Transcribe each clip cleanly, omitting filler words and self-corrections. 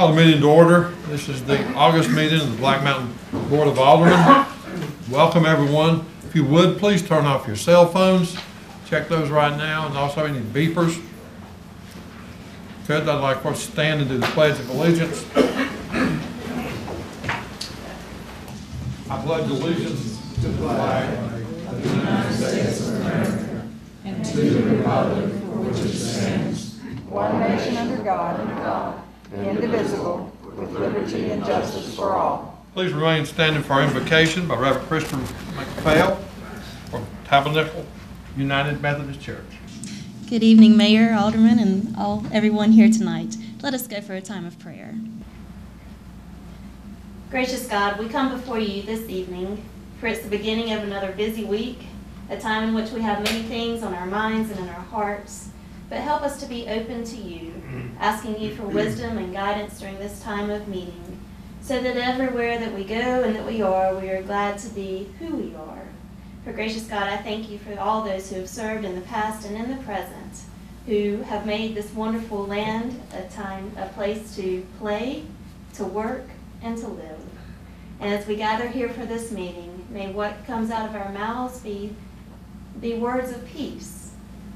Call the meeting to order. This is the August meeting of the Black Mountain Board of Aldermen. Welcome, everyone. If you would, please turn off your cell phones. Check those right now, and also any beepers. I'd like for us to stand and do the Pledge of Allegiance. I pledge allegiance to the flag of the United States of America and to the republic for which it stands, one nation under God, indivisible, with liberty and justice for all. Please remain standing for our invocation by Reverend Christopher McPhail from Tabernacle United Methodist Church. Good evening, Mayor, Aldermen, and everyone here tonight. Let us go for a time of prayer. Gracious God, we come before you this evening, for it's the beginning of another busy week, a time in which we have many things on our minds and in our hearts. But help us to be open to you, asking you for wisdom and guidance during this time of meeting, so that everywhere that we go and that we are glad to be who we are. For gracious God, I thank you for all those who have served in the past and in the present, who have made this wonderful land a place to play, to work, and to live. And as we gather here for this meeting, may what comes out of our mouths be words of peace,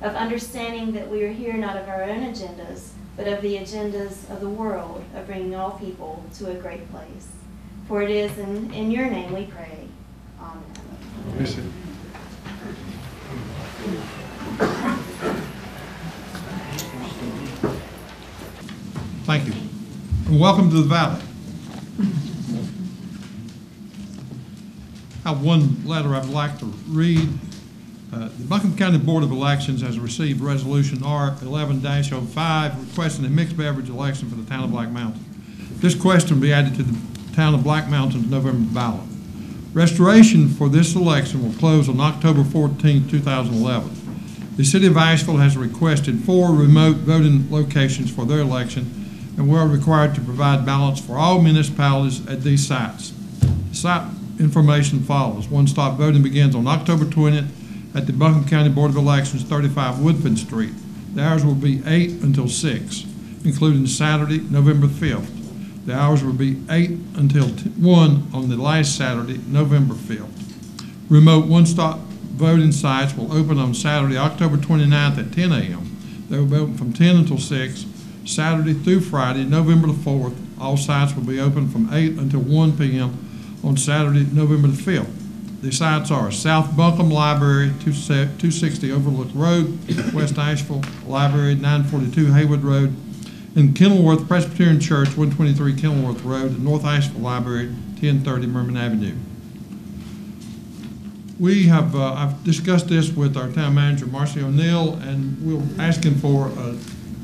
of understanding that we are here not of our own agendas, but of the agendas of the world, of bringing all people to a great place. For it is in your name we pray. Amen. Thank you. And welcome to the Valley. I have one letter I'd like to read. The Buncombe County Board of Elections has received Resolution R11-05 requesting a mixed beverage election for the town of Black Mountain. This question will be added to the town of Black Mountain's November ballot. Registration for this election will close on October 14, 2011. The City of Asheville has requested 4 remote voting locations for their election, and we are required to provide ballots for all municipalities at these sites. The site information follows. One-stop voting begins on October 20th at the Buncombe County Board of Elections, 35 Woodfin Street. The hours will be 8 until 6, including Saturday, November 5th. The hours will be 8 until 1 on the last Saturday, November 5th. Remote one-stop voting sites will open on Saturday, October 29th at 10 a.m. They will be open from 10 until 6, Saturday through Friday, November the 4th. All sites will be open from 8 until 1 p.m. on Saturday, November the 5th. The sites are South Buncombe Library, 260 Overlook Road, West Asheville Library, 942 Haywood Road, and Kenilworth Presbyterian Church, 123 Kenilworth Road, and North Asheville Library, 1030 Merman Avenue. We have I've discussed this with our town manager, Marcy O'Neill, and we're asking for a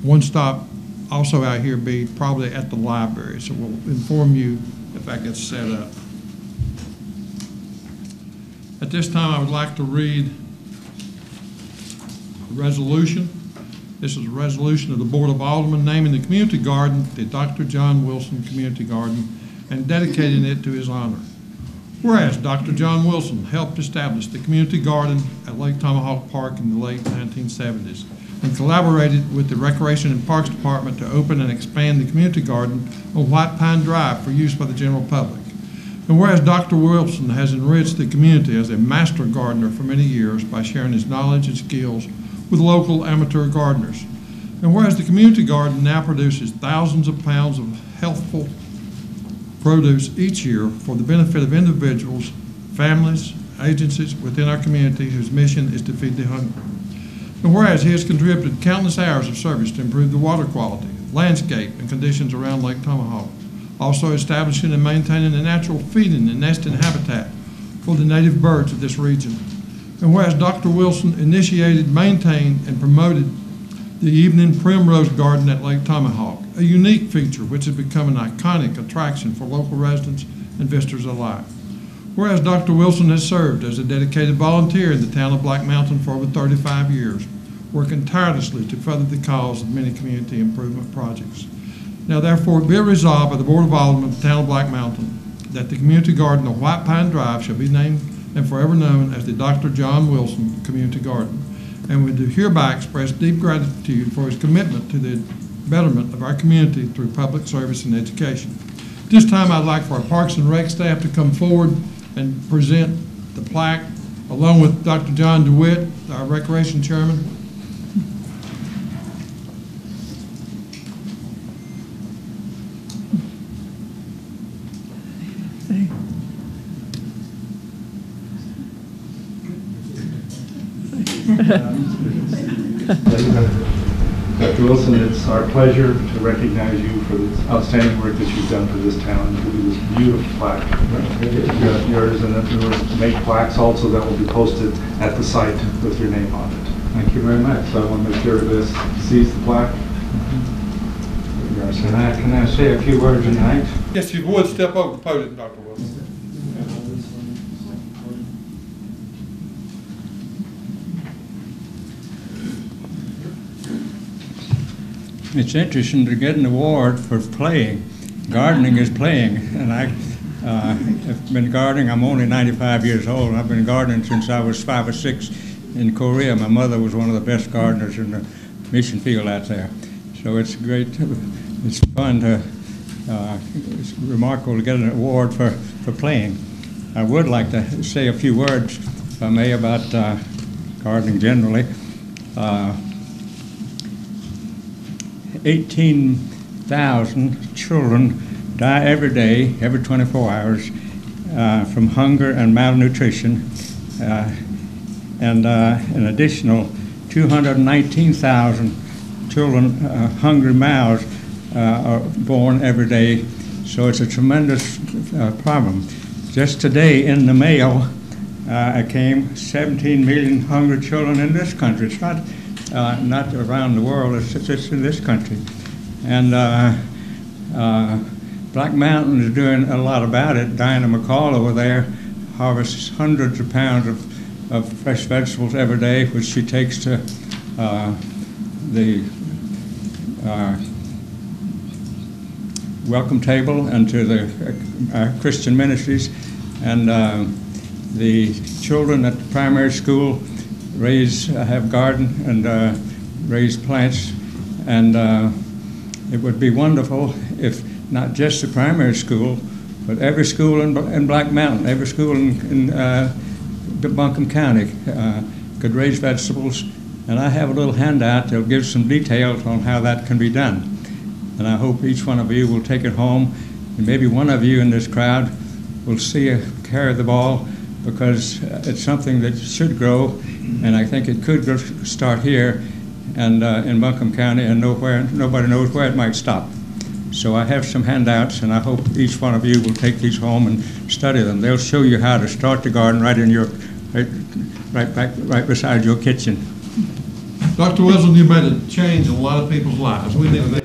one-stop also out here be probably at the library. So we'll inform you if that gets set up. At this time, I would like to read the resolution. This is a resolution of the Board of Aldermen naming the community garden the Dr. John Wilson Community Garden and dedicating it to his honor. Whereas Dr. John Wilson helped establish the community garden at Lake Tomahawk Park in the late 1970s and collaborated with the Recreation and Parks Department to open and expand the community garden on White Pine Drive for use by the general public. And whereas Dr. Wilson has enriched the community as a master gardener for many years by sharing his knowledge and skills with local amateur gardeners. And whereas the community garden now produces thousands of pounds of healthful produce each year for the benefit of individuals, families, agencies within our community whose mission is to feed the hungry. And whereas he has contributed countless hours of service to improve the water quality, landscape, and conditions around Lake Tomahawk, also establishing and maintaining a natural feeding and nesting habitat for the native birds of this region. And whereas Dr. Wilson initiated, maintained, and promoted the evening primrose garden at Lake Tomahawk, a unique feature which has become an iconic attraction for local residents and visitors alike. Whereas Dr. Wilson has served as a dedicated volunteer in the town of Black Mountain for over 35 years, working tirelessly to further the cause of many community improvement projects. Now therefore be it resolved by the Board of Aldermen of the town of Black Mountain that the community garden on White Pine Drive shall be named and forever known as the Dr. John Wilson Community Garden. And we do hereby express deep gratitude for his commitment to the betterment of our community through public service and education. This time, I'd like for our Parks and Rec staff to come forward and present the plaque, along with Dr. John DeWitt, our Recreation Chairman. Dr. Wilson, it's our pleasure to recognize you for the outstanding work that you've done for this town, and to do this beautiful plaque. You've got yours, and then we will make plaques also that will be posted at the site with your name on it. Thank you very much. So I want to make sure this sees the plaque. Can I say a few words tonight? Yes, you would step over the podium, Dr. Wilson. It's interesting to get an award for playing. Gardening is playing, and I've been gardening. I'm only 95 years old, and I've been gardening since I was 5 or 6 in Korea. My mother was one of the best gardeners in the mission field out there. So it's great. It's fun to, it's remarkable to get an award for playing. I would like to say a few words, if I may, about gardening generally. 18,000 children die every day, every 24 hours, from hunger and malnutrition, and an additional 219,000 children, hungry mouths, are born every day. So it's a tremendous problem. Just today in the mail, came 17 million hungry children in this country. It's not around the world, it's just in this country. And Black Mountain is doing a lot about it. Diana McCall over there harvests hundreds of pounds of fresh vegetables every day, which she takes to the welcome table and to the Christian ministries. And the children at the primary school have garden and raise plants, and it would be wonderful if not just the primary school, but every school in Black Mountain, every school in Buncombe County could raise vegetables. And I have a little handout that'll give some details on how that can be done. And I hope each one of you will take it home, and maybe one of you in this crowd will carry the ball, because it's something that should grow. And I think it could start here and in Buncombe County, and nobody knows where it might stop. So I have some handouts, and I hope each one of you will take these home and study them. They'll show you how to start the garden right in your right beside your kitchen. Dr. Wilson, you made a change in a lot of people's lives. We need to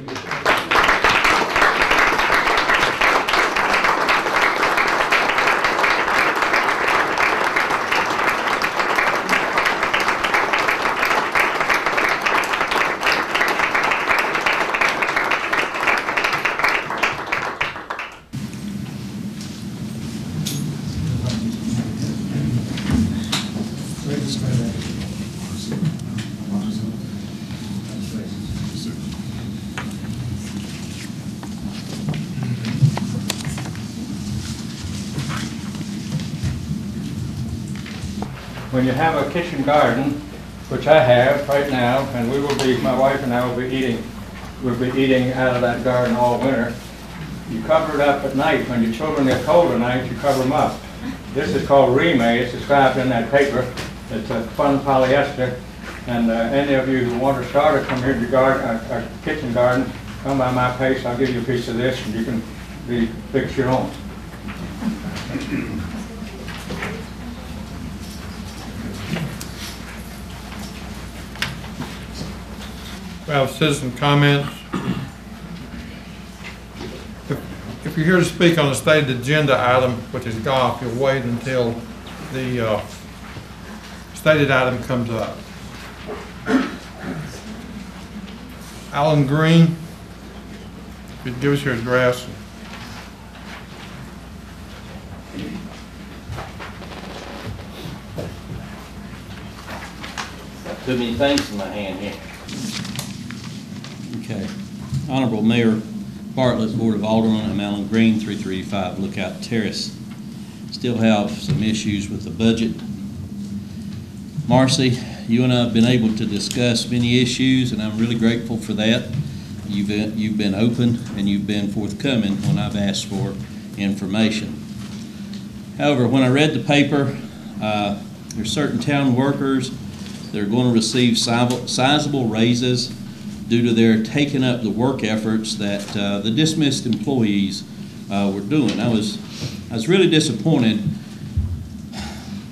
When you have a kitchen garden, which I have right now, and my wife and I will be eating out of that garden all winter, you cover it up at night. When your children get cold at night, you cover them up. This is called remay. It's described in that paper. It's a fun polyester. And any of you who want to start a community garden, a kitchen garden, come by my place. I'll give you a piece of this, and you can fix your own. We have citizen comments. If you're here to speak on a stated agenda item, which is golf, you'll wait until the stated item comes up. Alan Green, if you'd give us your address. Too many things in my hand here. Okay. Honorable Mayor Bartlett, Board of Aldermen, I'm Alan Green, 3385 Lookout Terrace. Still have some issues with the budget. Marcy, you and I have been able to discuss many issues, and I'm really grateful for that. You've been open and you've been forthcoming when I've asked for information. However, when I read the paper, there's certain town workers that are going to receive sizable raises due to their taking up the work efforts that the dismissed employees were doing. I was really disappointed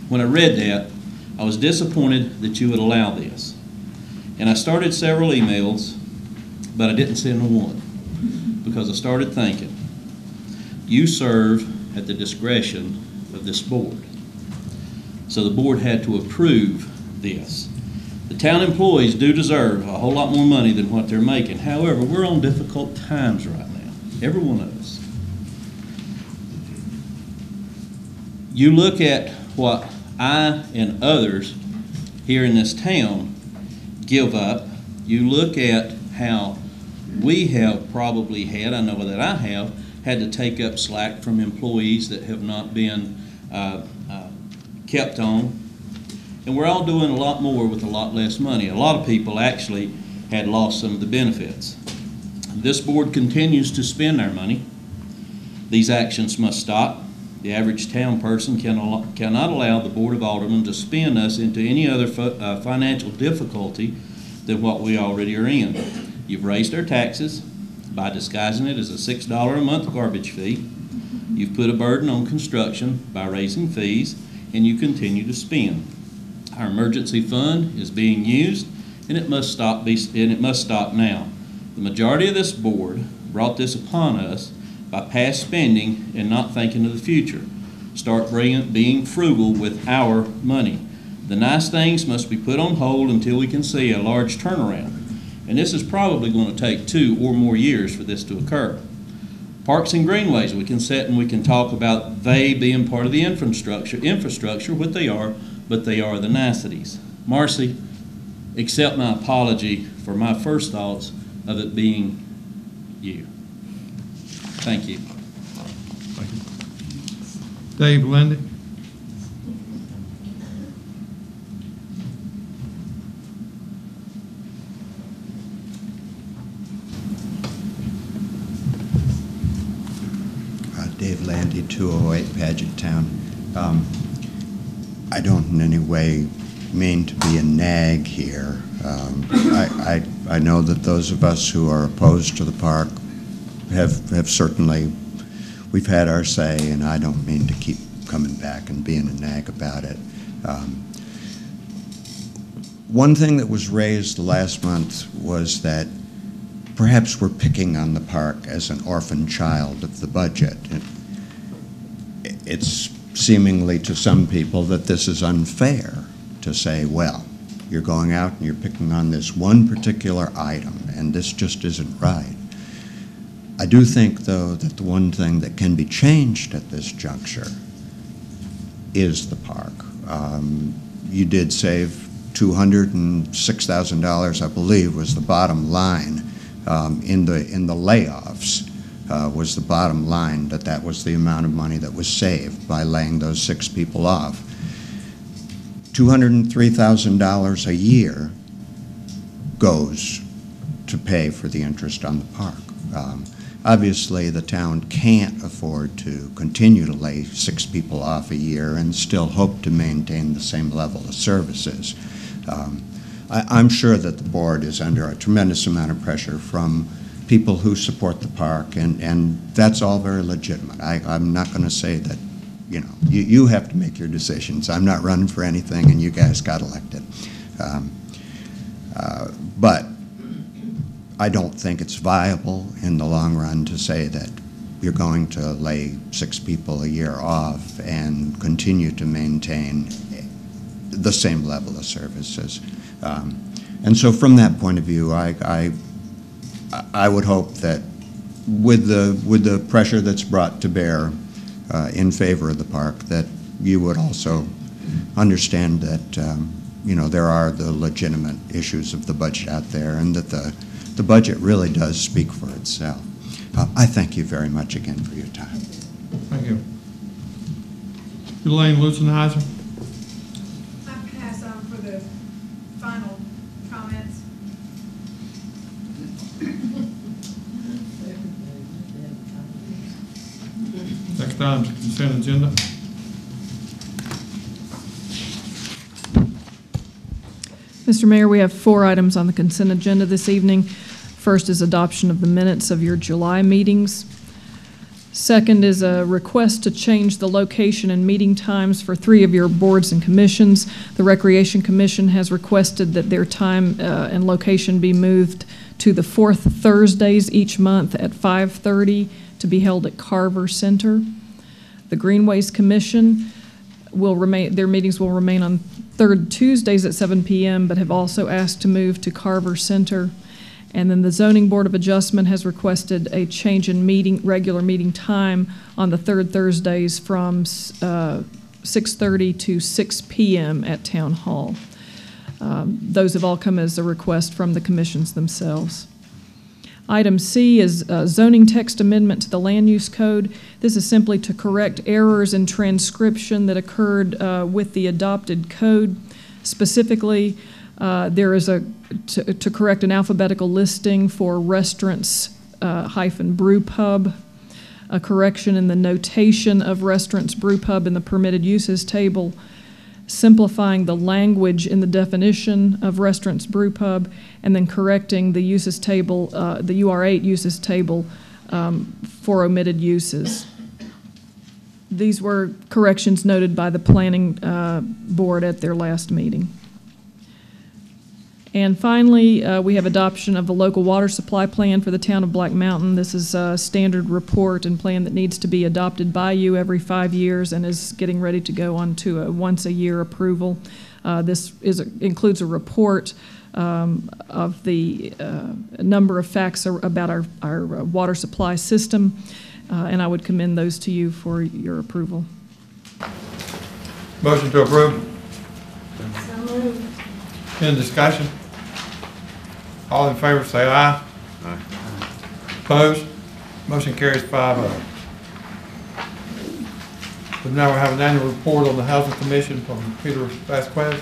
when I read that. I was disappointed that you would allow this. And I started several emails, but I didn't send one because I started thinking, you serve at the discretion of this board. So the board had to approve this. The town employees do deserve a whole lot more money than what they're making. However, we're on difficult times right now, every one of us. You look at what I and others here in this town give up. You look at how we have probably had, I know that I have, had to take up slack from employees that have not been kept on. And we're all doing a lot more with a lot less money. A lot of people actually had lost some of the benefits. This board continues to spend our money. These actions must stop. The average town person cannot allow the Board of Aldermen to spin us into any other financial difficulty than what we already are in. You've raised our taxes by disguising it as a $6 a month garbage fee. You've put a burden on construction by raising fees, and you continue to spend. Our emergency fund is being used, and it must stop now. The majority of this board brought this upon us by past spending and not thinking of the future. Start being frugal with our money. The nice things must be put on hold until we can see a large turnaround. And this is probably going to take 2 or more years for this to occur. Parks and greenways, we can sit and we can talk about they being part of the infrastructure, what they are, but they are the niceties. Marcy, accept my apology for my first thoughts of it being you. Thank you. Thank you. Dave Lundy. Dave Landy, 208 Paget Town. I don't in any way mean to be a nag here. I know that those of us who are opposed to the park have certainly, we've had our say, and I don't mean to keep coming back and being a nag about it. One thing that was raised last month was that perhaps we're picking on the park as an orphan child of the budget. It's seemingly to some people that this is unfair to say, well, you're going out and you're picking on this one particular item, and this just isn't right. I do think, though, that the one thing that can be changed at this juncture is the park. You did save $206,000, I believe, was the bottom line. In the layoffs was the bottom line, that was the amount of money that was saved by laying those 6 people off. $203,000 a year goes to pay for the interest on the park. Obviously, the town can't afford to continue to lay 6 people off a year and still hope to maintain the same level of services. I'm sure that the board is under a tremendous amount of pressure from people who support the park, and that's all very legitimate. I'm not going to say that, you have to make your decisions. I'm not running for anything, and you guys got elected. But I don't think it's viable in the long run to say that you're going to lay 6 people a year off and continue to maintain the same level of services. And so from that point of view, I would hope that with the pressure that's brought to bear in favor of the park, that you would also understand that there are the legitimate issues of the budget out there, and that the the budget really does speak for itself. I thank you very much again for your time. Thank you. Elaine Lutzenheiser. I pass on for the final comments. Next item is consent agenda. Mr. Mayor, we have 4 items on the consent agenda this evening. First is adoption of the minutes of your July meetings. Second is a request to change the location and meeting times for 3 of your boards and commissions. The Recreation Commission has requested that their time and location be moved to the 4th Thursdays each month at 5:30 to be held at Carver Center. The Greenways Commission will remain, their meetings will remain on 3rd Tuesdays at 7 p.m., but have also asked to move to Carver Center. And then the Zoning Board of Adjustment has requested a change in regular meeting time on the 3rd Thursdays from 6:30 to 6 p.m. at Town Hall. Those have all come as a request from the commissions themselves. Item C is zoning text amendment to the Land Use Code. This is simply to correct errors in transcription that occurred with the adopted code. Specifically, there is to correct an alphabetical listing for restaurants -brew pub, a correction in the notation of restaurants brew pub in the permitted uses table, simplifying the language in the definition of restaurants brew pub, and then correcting the uses table, the UR8 uses table for omitted uses. These were corrections noted by the planning board at their last meeting. And finally, we have adoption of the local water supply plan for the town of Black Mountain. This is a standard report and plan that needs to be adopted by you every 5 years and is getting ready to go on to a once-a-year approval. This includes a report of the number of facts about our water supply system, and I would commend those to you for your approval. Motion to approve. So moved. Any discussion? All in favor say aye. Aye. Opposed? Motion carries 5-0. But now we have an annual report on the Housing Commission from Peter Vasquez.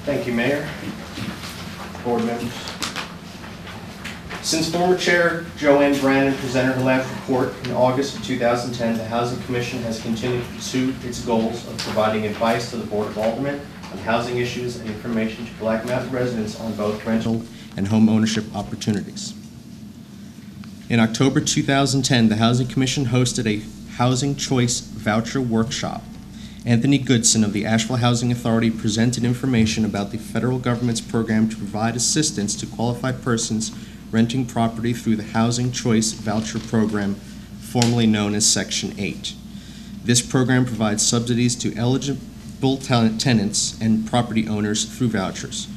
Thank you, Mayor, board members. Since former Chair Joanne Brandon presented her last report in August of 2010, the Housing Commission has continued to pursue its goals of providing advice to the Board of Aldermen on housing issues and information to Black Mountain residents on both rental and home ownership opportunities. In October 2010, the Housing Commission hosted a Housing Choice Voucher Workshop. Anthony Goodson of the Asheville Housing Authority presented information about the federal government's program to provide assistance to qualified persons renting property through the Housing Choice Voucher Program, formerly known as Section 8. This program provides subsidies to eligible tenants and property owners through vouchers.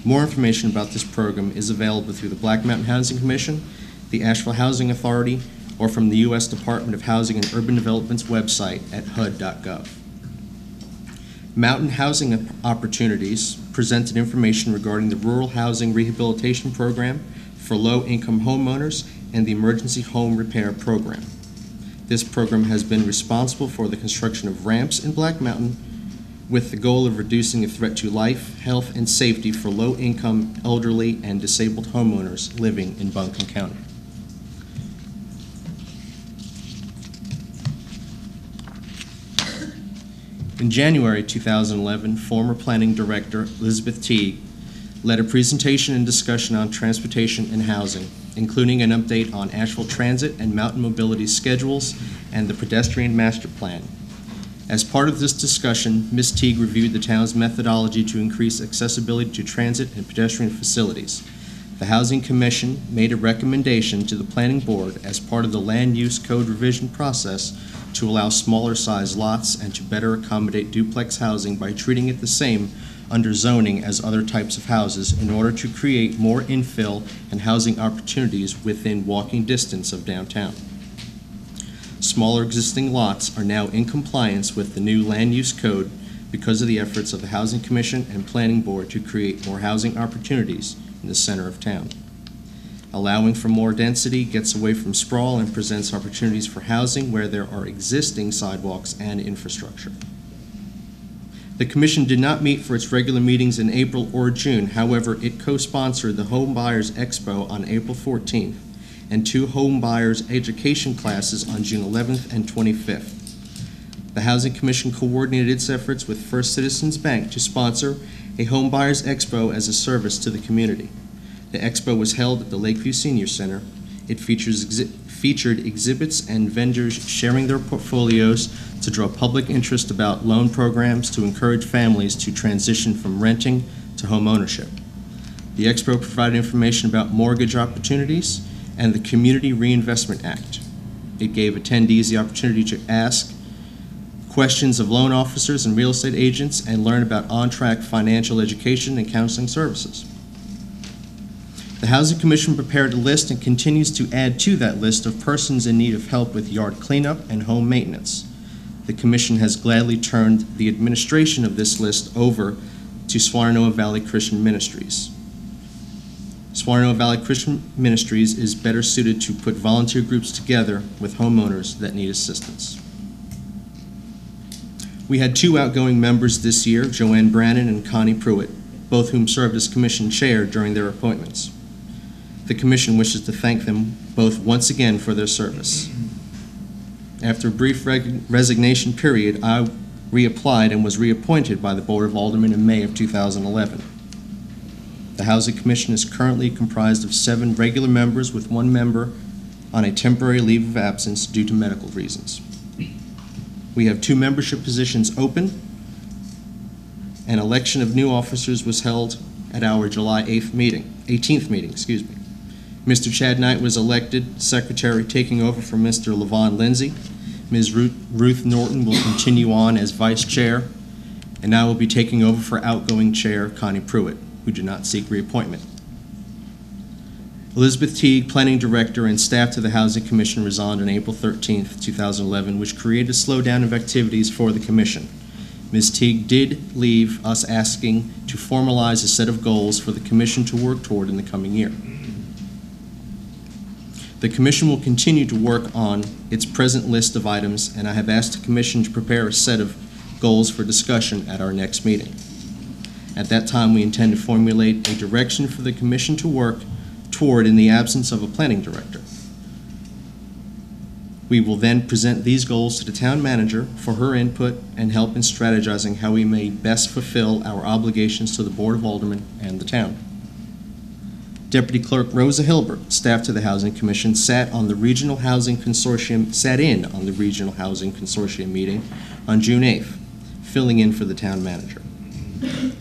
More information about this program is available through the Black Mountain Housing Commission, the Asheville Housing Authority, or from the U.S. Department of Housing and Urban Development's website at hud.gov. Mountain Housing Opportunities presented information regarding the Rural Housing Rehabilitation Program for low-income homeowners and the Emergency Home Repair Program. This program has been responsible for the construction of ramps in Black Mountain with the goal of reducing the threat to life, health, and safety for low-income, elderly, and disabled homeowners living in Buncombe County. In January 2011, former Planning Director Elizabeth Teague led a presentation and discussion on transportation and housing, including an update on Asheville Transit and Mountain Mobility schedules and the pedestrian master plan. As part of this discussion, Ms. Teague reviewed the town's methodology to increase accessibility to transit and pedestrian facilities. The Housing Commission made a recommendation to the Planning Board as part of the Land Use Code revision process to allow smaller size lots and to better accommodate duplex housing by treating it the same under zoning as other types of houses in order to create more infill and housing opportunities within walking distance of downtown. Smaller existing lots are now in compliance with the new Land Use Code because of the efforts of the Housing Commission and Planning Board to create more housing opportunities in the center of town. Allowing for more density gets away from sprawl and presents opportunities for housing where there are existing sidewalks and infrastructure. The Commission did not meet for its regular meetings in April or June. However, it co-sponsored the Home Buyers Expo on April 14th and 2 home buyers education classes on June 11th and 25th. The Housing Commission coordinated its efforts with First Citizens Bank to sponsor a Home Buyers Expo as a service to the community. The expo was held at the Lakeview Senior Center. It featured exhibits and vendors sharing their portfolios to draw public interest about loan programs to encourage families to transition from renting to home ownership. The expo provided information about mortgage opportunities and the Community Reinvestment Act. It gave attendees the opportunity to ask questions of loan officers and real estate agents and learn about on-track financial education and counseling services. The Housing Commission prepared a list and continues to add to that list of persons in need of help with yard cleanup and home maintenance. The Commission has gladly turned the administration of this list over to Swananoa Valley Christian Ministries. Swananoa Valley Christian Ministries is better suited to put volunteer groups together with homeowners that need assistance. We had 2 outgoing members this year, Joanne Brannon and Connie Pruitt, both whom served as Commission Chair during their appointments. The Commission wishes to thank them both once again for their service. After a brief resignation period, I reapplied and was reappointed by the Board of Aldermen in May of 2011. The Housing Commission is currently comprised of 7 regular members with 1 member on a temporary leave of absence due to medical reasons. We have 2 membership positions open. An election of new officers was held at our July 18th meeting. Mr. Chad Knight was elected secretary, taking over from Mr. Levon Lindsay. Ms. Ruth Norton will continue on as vice chair, and I will be taking over for outgoing chair Connie Pruitt, who did not seek reappointment. Elizabeth Teague, planning director and staff to the Housing Commission, resigned on April 13th, 2011, which created a slowdown of activities for the Commission. Ms. Teague did leave us asking to formalize a set of goals for the Commission to work toward in the coming year. The Commission will continue to work on its present list of items, and I have asked the Commission to prepare a set of goals for discussion at our next meeting. At that time, we intend to formulate a direction for the Commission to work toward in the absence of a planning director. We will then present these goals to the town manager for her input and help in strategizing how we may best fulfill our obligations to the Board of Aldermen and the town. Deputy Clerk Rosa Hilbert, staff to the Housing Commission, sat in on the Regional Housing Consortium meeting on June 8th, filling in for the town manager.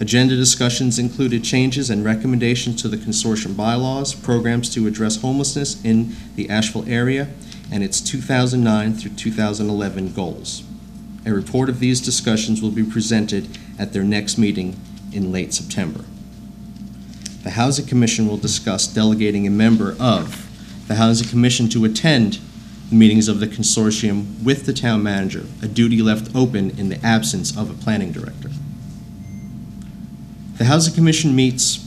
Agenda discussions included changes and recommendations to the consortium bylaws, programs to address homelessness in the Asheville area, and its 2009 through 2011 goals. A report of these discussions will be presented at their next meeting in late September. The Housing Commission will discuss delegating a member of the Housing Commission to attend the meetings of the consortium with the town manager, a duty left open in the absence of a planning director. The Housing Commission meets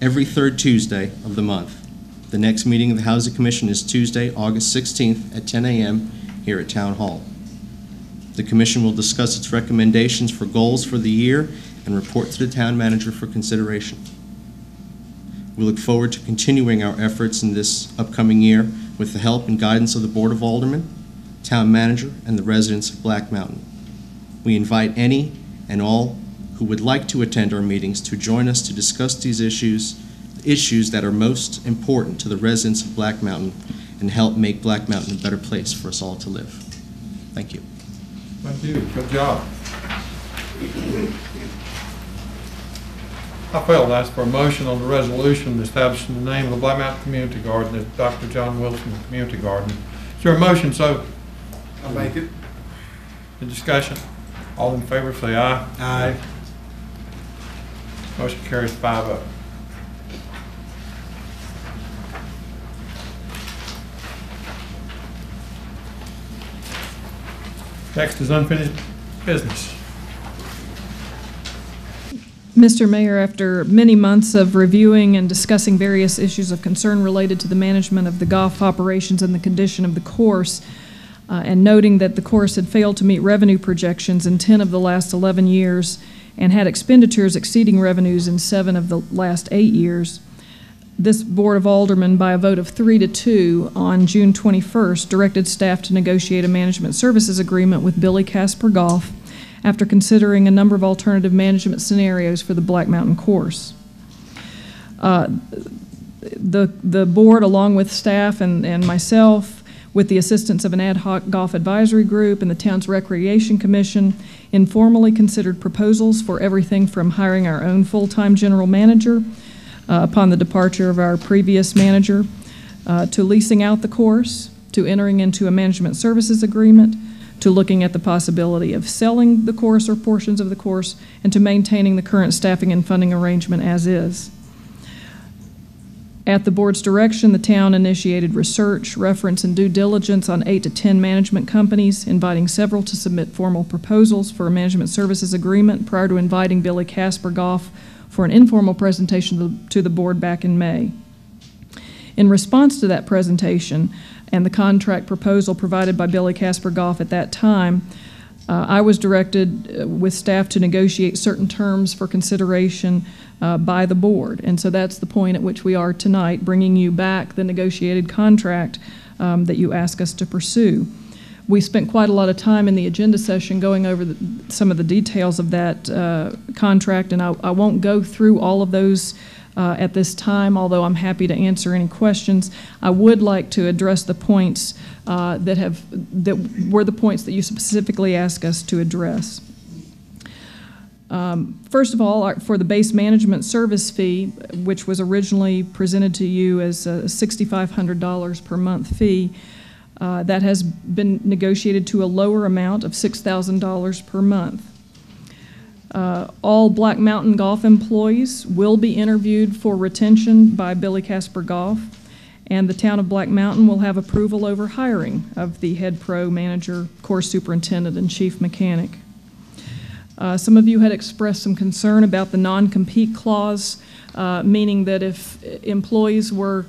every 3rd Tuesday of the month. The next meeting of the Housing Commission is Tuesday, August 16th at 10 a.m. here at Town Hall. The Commission will discuss its recommendations for goals for the year and report to the town manager for consideration. We look forward to continuing our efforts in this upcoming year with the help and guidance of the Board of Aldermen, town manager, and the residents of Black Mountain. We invite any and all who would like to attend our meetings to join us to discuss these issues that are most important to the residents of Black Mountain and help make Black Mountain a better place for us all to live. Thank you. Thank you. Good job. I failed to ask for a motion on the resolution establishing the name of the Black Mountain Community Garden as Dr. John Wilson Community Garden. Is there a motion? So I'll make it. The discussion. All in favor say aye. Aye. Motion carries 5-0. Next is unfinished business. Mr. Mayor, after many months of reviewing and discussing various issues of concern related to the management of the golf operations and the condition of the course, and noting that the course had failed to meet revenue projections in 10 of the last 11 years and had expenditures exceeding revenues in 7 of the last 8 years, this Board of Aldermen, by a vote of 3-2 on June 21st, directed staff to negotiate a management services agreement with Billy Casper Golf after considering a number of alternative management scenarios for the Black Mountain course. The board, along with staff and myself, with the assistance of an ad hoc golf advisory group and the town's recreation commission, informally considered proposals for everything from hiring our own full-time general manager upon the departure of our previous manager, to leasing out the course, to entering into a management services agreement, to looking at the possibility of selling the course or portions of the course, and to maintaining the current staffing and funding arrangement as is. At the board's direction, the town initiated research, reference, and due diligence on 8 to 10 management companies, inviting several to submit formal proposals for a management services agreement prior to inviting Billy Casper Golf for an informal presentation to the board back in May. In response to that presentation and the contract proposal provided by Billy Casper Golf at that time, I was directed with staff to negotiate certain terms for consideration by the board. And so that's the point at which we are tonight, bringing you back the negotiated contract that you ask us to pursue. We spent quite a lot of time in the agenda session going over some of the details of that contract, and I won't go through all of those at this time, although I'm happy to answer any questions. I would like to address the points that were the points that you specifically asked us to address. First of all, for the base management service fee, which was originally presented to you as a $6,500 per month fee, that has been negotiated to a lower amount of $6,000 per month. All Black Mountain Golf employees will be interviewed for retention by Billy Casper Golf, and the town of Black Mountain will have approval over hiring of the head pro, manager, course superintendent, and chief mechanic. Some of you had expressed some concern about the non-compete clause, meaning that if employees were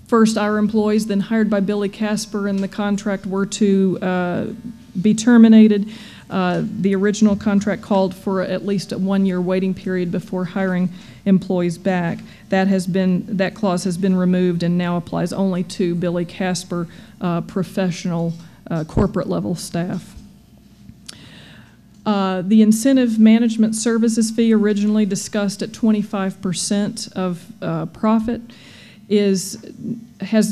first our employees, then hired by Billy Casper, and the contract were to be terminated, the original contract called for at least a 1-year waiting period before hiring employees back. That clause has been removed and now applies only to Billy Casper professional corporate level staff. The incentive management services fee, originally discussed at 25% of profit, has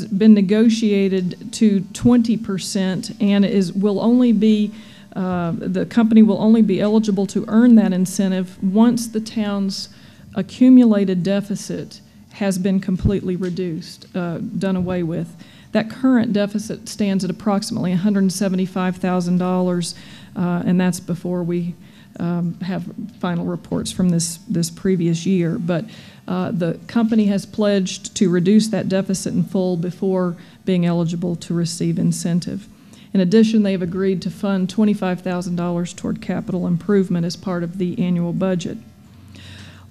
been negotiated to 20% and will only be the company will only be eligible to earn that incentive once the town's accumulated deficit has been completely reduced, done away with. That current deficit stands at approximately $175,000, and that's before we have final reports from this previous year. But the company has pledged to reduce that deficit in full before being eligible to receive incentive. In addition, they have agreed to fund $25,000 toward capital improvement as part of the annual budget.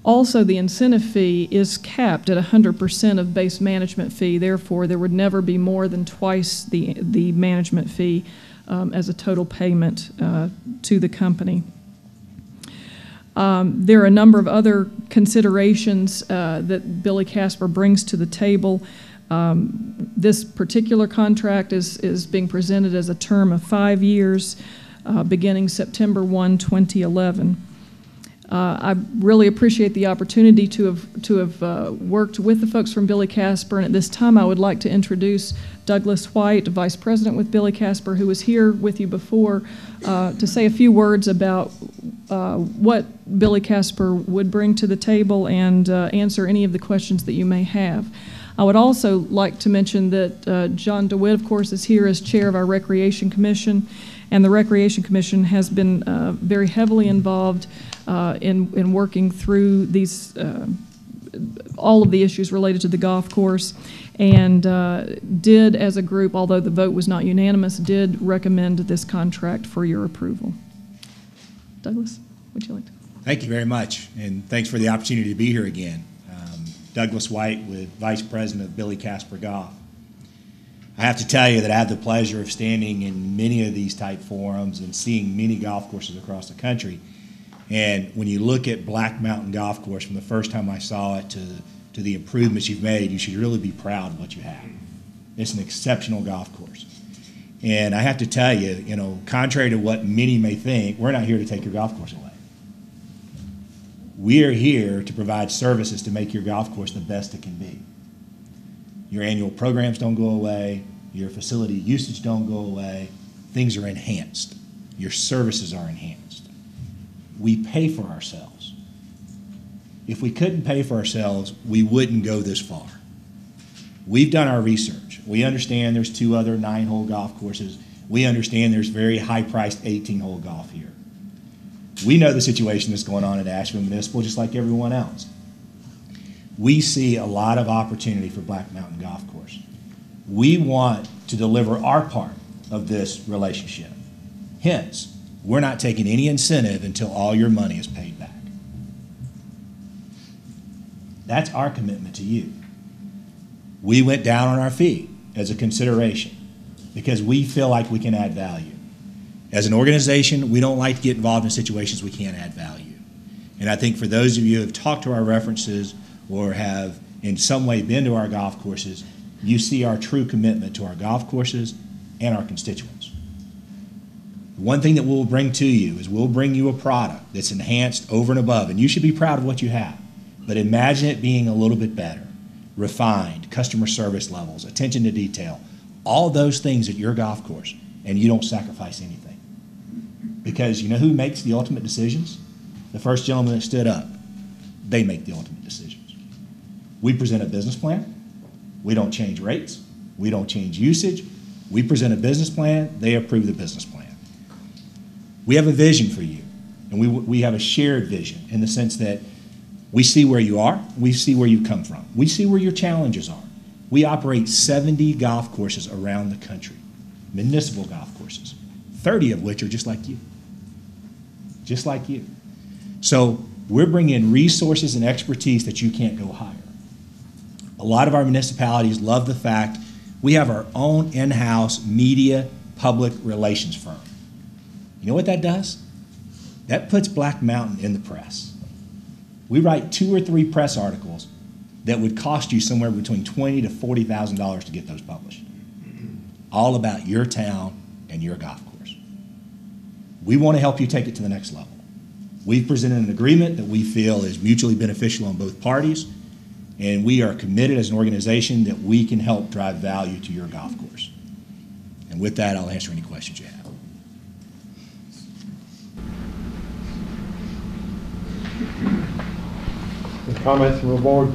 Also, the incentive fee is capped at 100% of base management fee. Therefore, there would never be more than twice the management fee as a total payment to the company. There are a number of other considerations that Billy Casper brings to the table. This particular contract is being presented as a term of 5 years, beginning September 1, 2011. I really appreciate the opportunity to have worked with the folks from Billy Casper, and at this time I would like to introduce Douglas White, Vice President with Billy Casper, who was here with you before, to say a few words about what Billy Casper would bring to the table and answer any of the questions that you may have. I would also like to mention that John DeWitt, of course, is here as chair of our Recreation Commission, and the Recreation Commission has been very heavily involved in working through these all of the issues related to the golf course, and did, as a group, although the vote was not unanimous, did recommend this contract for your approval. Douglas, would you like to? Thank you very much, and thanks for the opportunity to be here again. Douglas White with Vice President of Billy Casper Golf. I have to tell you that I have the pleasure of standing in many of these type forums and seeing many golf courses across the country. And when you look at Black Mountain Golf Course, from the first time I saw it to the improvements you've made, you should really be proud of what you have. It's an exceptional golf course. And I have to tell you, you know, contrary to what many may think, we're not here to take your golf course away. We are here to provide services to make your golf course the best it can be. Your annual programs don't go away. Your facility usage don't go away. Things are enhanced. Your services are enhanced. We pay for ourselves. If we couldn't pay for ourselves, we wouldn't go this far. We've done our research. We understand there's 2 other 9-hole golf courses. We understand there's very high-priced 18-hole golf here. We know the situation that's going on at Asheville Municipal just like everyone else. We see a lot of opportunity for Black Mountain Golf Course. We want to deliver our part of this relationship. Hence, we're not taking any incentive until all your money is paid back. That's our commitment to you. We went down on our fee as a consideration because we feel like we can add value. As an organization, we don't like to get involved in situations we can't add value. And I think for those of you who have talked to our references or have in some way been to our golf courses, you see our true commitment to our golf courses and our constituents. One thing that we'll bring to you is we'll bring you a product that's enhanced over and above, and you should be proud of what you have. But imagine it being a little bit better, refined, customer service levels, attention to detail, all those things at your golf course, and you don't sacrifice anything. Because you know who makes the ultimate decisions? The first gentleman that stood up. They make the ultimate decisions. We present a business plan. We don't change rates. We don't change usage. We present a business plan. They approve the business plan. We have a vision for you, and we have a shared vision in the sense that we see where you are. We see where you come from. We see where your challenges are. We operate 70 golf courses around the country, municipal golf courses, 30 of which are just like you. Just like you. So we're bringing in resources and expertise that you can't go hire. A lot of our municipalities love the fact we have our own in-house media public relations firm. You know what that does? That puts Black Mountain in the press. We write 2 or 3 press articles that would cost you somewhere between $20,000 to $40,000 to get those published. All about your town and your golf course. We want to help you take it to the next level. We've presented an agreement that we feel is mutually beneficial on both parties, and we are committed as an organization that we can help drive value to your golf course. And with that, I'll answer any questions you have. Any comments from the board?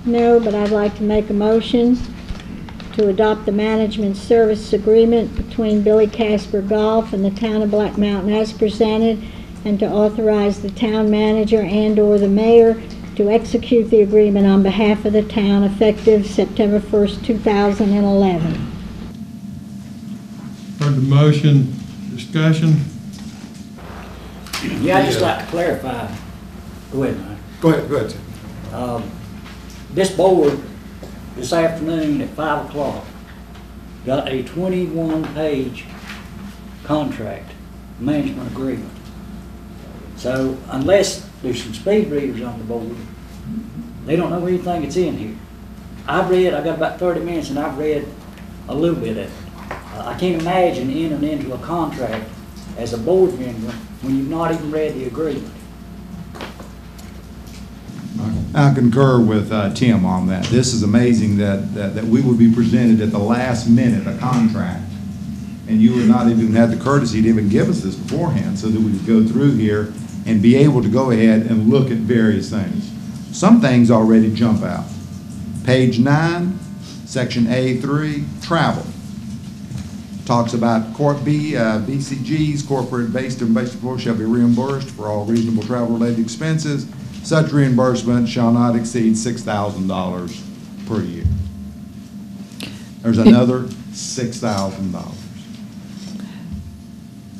No, but I'd like to make a motion to adopt the management service agreement between Billy Casper Golf and the town of Black Mountain as presented, and to authorize the town manager and/or the mayor to execute the agreement on behalf of the town effective September 1st, 2011. Heard the motion. Discussion? Yeah, I'd just like to clarify. Go ahead, Mike. Go ahead. This board, this afternoon at 5 o'clock, got a 21-page contract, management agreement. So unless there's some speed readers on the board, they don't know anything that's in here. I got about 30 minutes and I've read a little bit of it. I can't imagine entering into a contract as a board member when you've not even read the agreement. I concur with Tim on that. This is amazing that we would be presented at the last minute a contract, and you would not even have the courtesy to even give us this beforehand so that we could go through here and be able to go ahead and look at various things. Some things already jump out. Page 9, section A3, travel. Talks about BCGs, corporate based and basic employees shall be reimbursed for all reasonable travel-related expenses. Such reimbursement shall not exceed $6,000 per year. There's another $6,000.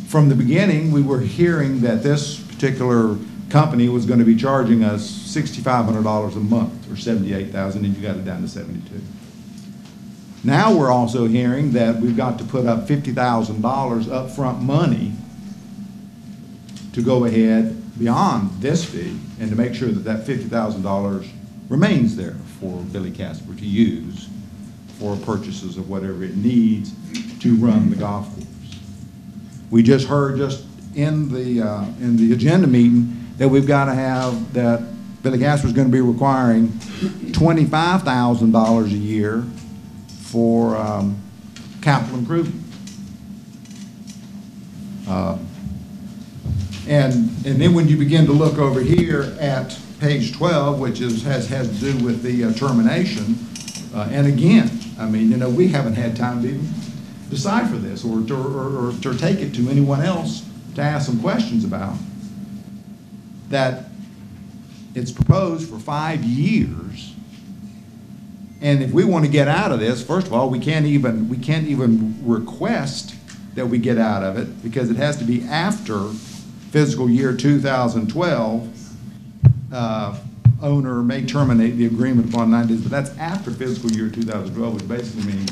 From the beginning, we were hearing that this particular company was going to be charging us $6,500 a month, or $78,000, and you got it down to $72,000. Now we're also hearing that we've got to put up $50,000 upfront money to go ahead beyond this fee and to make sure that that $50,000 remains there for Billy Casper to use for purchases of whatever it needs to run the golf course. We just heard just in the agenda meeting that we've got to have, that Billy Casper is going to be requiring $25,000 a year for capital improvement. And then when you begin to look over here at page 12, which has to do with the termination, and again, I mean, you know, we haven't had time to even decipher this or to take it to anyone else to ask some questions about, that it's proposed for 5 years. And if we want to get out of this, first of all, we can't even request that we get out of it, because it has to be after fiscal year 2012. Owner may terminate the agreement upon 9 days, but that's after fiscal year 2012, which basically means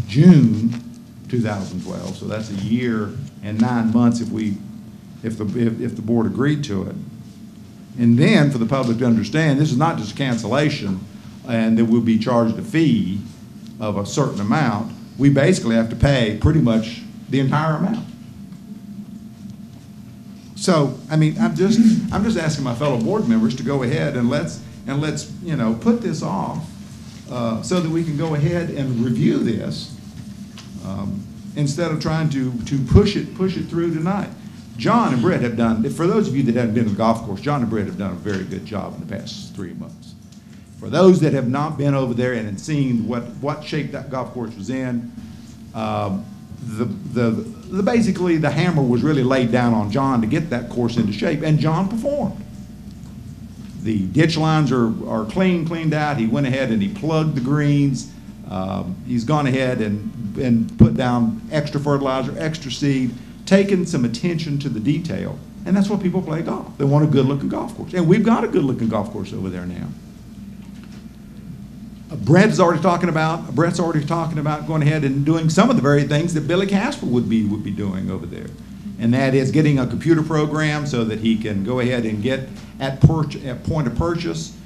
June 2012. So that's a year and 9 months if the board agreed to it. And then for the public to understand, this is not just a cancellation and that we'll be charged a fee of a certain amount. We basically have to pay pretty much the entire amount. So, I mean, I'm just asking my fellow board members to go ahead and let's you know, put this off so that we can go ahead and review this instead of trying to push it through tonight. John and Brett have done, for those of you that haven't been to the golf course, John and Brett have done a very good job in the past 3 months. For those that have not been over there and seen what shape that golf course was in, basically the hammer was really laid down on John to get that course into shape, and John performed. The ditch lines are cleaned out. He went ahead and he plugged the greens. He's gone ahead and put down extra fertilizer, extra seed, taken some attention to the detail, and that's what people play golf. They want a good-looking golf course, and we've got a good-looking golf course over there now. Brett's already talking about going ahead and doing some of the very things that Billy Casper would be doing over there, and that is getting a computer program so that he can go ahead and get at point of purchase.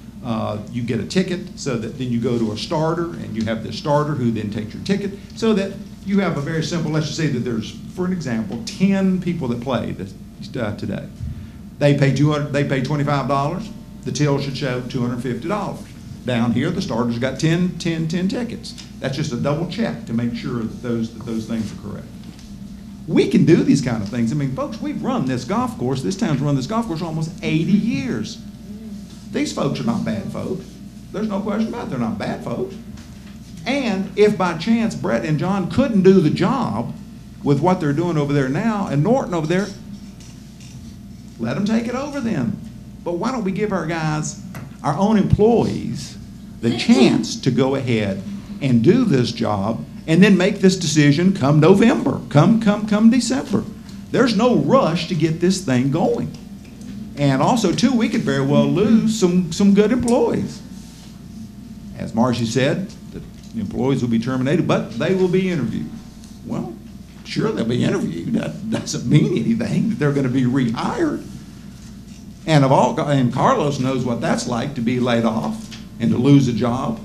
You get a ticket, so that then you go to a starter, and you have this starter who then takes your ticket, so that you have a very simple. Let's just say that there's, for an example, 10 people that play today. They pay $25. The till should show $250. Down here, the starter's got 10 tickets. That's just a double check to make sure that those things are correct. We can do these kind of things. I mean, folks, we've run this golf course. This town's run this golf course almost 80 years. These folks are not bad folks. There's no question about it. They're not bad folks. And if by chance Brett and John couldn't do the job with what they're doing over there now, and Norton over there, let them take it over then. But why don't we give our guys, our own employees, the chance to go ahead and do this job, and then make this decision come November, come December. There's no rush to get this thing going. And also, too, we could very well lose some good employees. As Marcy said, the employees will be terminated, but they will be interviewed. Well, sure, they'll be interviewed. That doesn't mean anything that they're going to be rehired. And Carlos knows what that's like, to be laid off and to lose a job,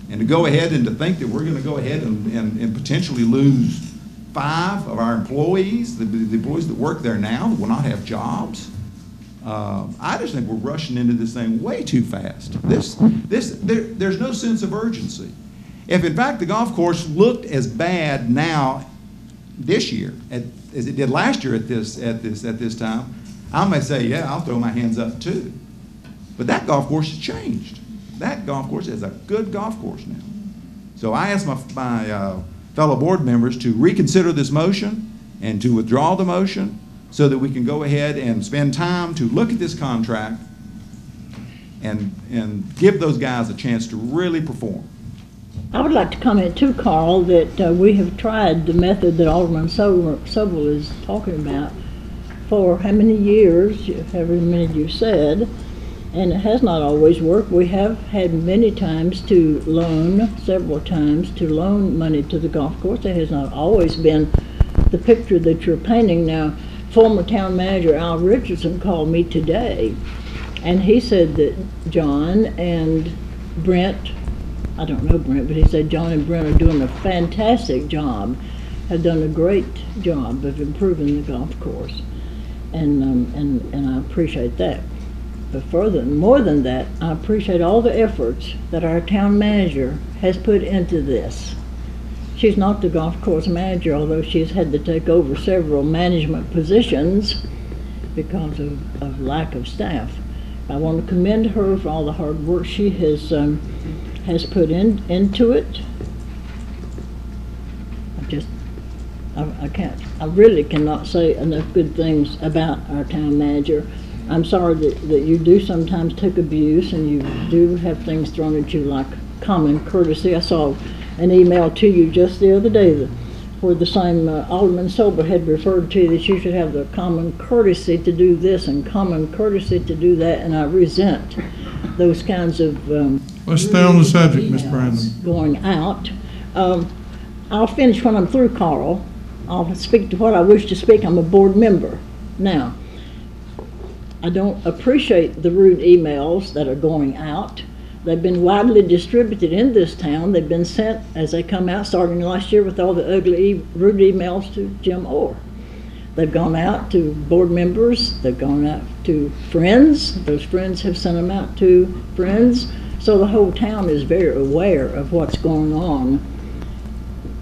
and to go ahead and to think that we're going to go ahead and potentially lose 5 of our employees, the employees that work there now, that will not have jobs. I just think we're rushing into this thing way too fast. There's no sense of urgency. If in fact the golf course looked as bad now this year as it did last year at this time, I may say, yeah, I'll throw my hands up too. But that golf course has changed. That golf course is a good golf course now. So I ask my fellow board members to reconsider this motion and to withdraw the motion, so that we can go ahead and spend time to look at this contract and give those guys a chance to really perform. I would like to comment too, Carl, that we have tried the method that Alderman Sobel is talking about, for how many years, however many you said, and it has not always worked. We have had many times to loan, several times, to loan money to the golf course. It has not always been the picture that you're painting now. Former town manager Al Richardson called me today, and he said that John and Brent, I don't know Brent, but he said John and Brent are doing a fantastic job, have done a great job of improving the golf course, and I appreciate that. But more than that, I appreciate all the efforts that our town manager has put into this. She's not the golf course manager, although she's had to take over several management positions because of lack of staff. I want to commend her for all the hard work she has put into it. I really cannot say enough good things about our town manager. I'm sorry that you do sometimes take abuse and you do have things thrown at you like common courtesy. I saw an email to you just the other day where the same Alderman Sober had referred to that you should have the common courtesy to do this and common courtesy to do that, and I resent those kinds of let's stay on the subject, Ms. Brandon. Going out. I'll finish when I'm through, Carl. I'll speak to what I wish to speak. I'm a board member. Now, I don't appreciate the rude emails that are going out. They've been widely distributed in this town. They've been sent as they come out, starting last year with all the ugly, rude emails to Jim Orr. They've gone out to board members. They've gone out to friends. Those friends have sent them out to friends. So the whole town is very aware of what's going on,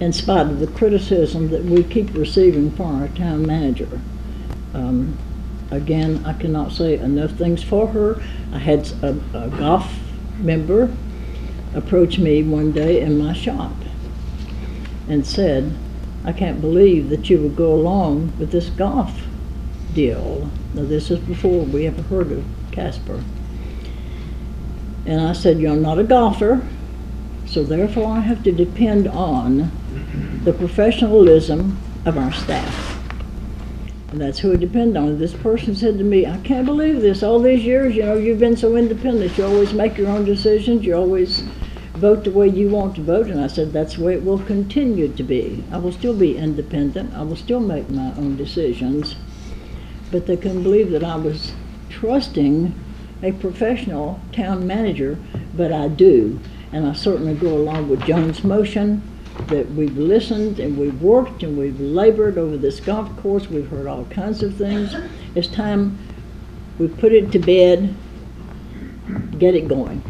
in spite of the criticism that we keep receiving from our town manager. Again, I cannot say enough things for her. I had a golf member approach me one day in my shop and said, I can't believe that you would go along with this golf deal. Now, this is before we ever heard of Casper. And I said, you're not a golfer, so therefore I have to depend on the professionalism of our staff. And that's who I depend on. This person said to me, I can't believe this. All these years, you've been so independent. You always make your own decisions. You always vote the way you want to vote. And I said, that's the way it will continue to be. I will still be independent. I will still make my own decisions. But they couldn't believe that I was trusting a professional town manager, but I do. And I certainly go along with John's motion that we've listened and we've worked and we've labored over this golf course. We've heard all kinds of things. It's time we put it to bed, get it going.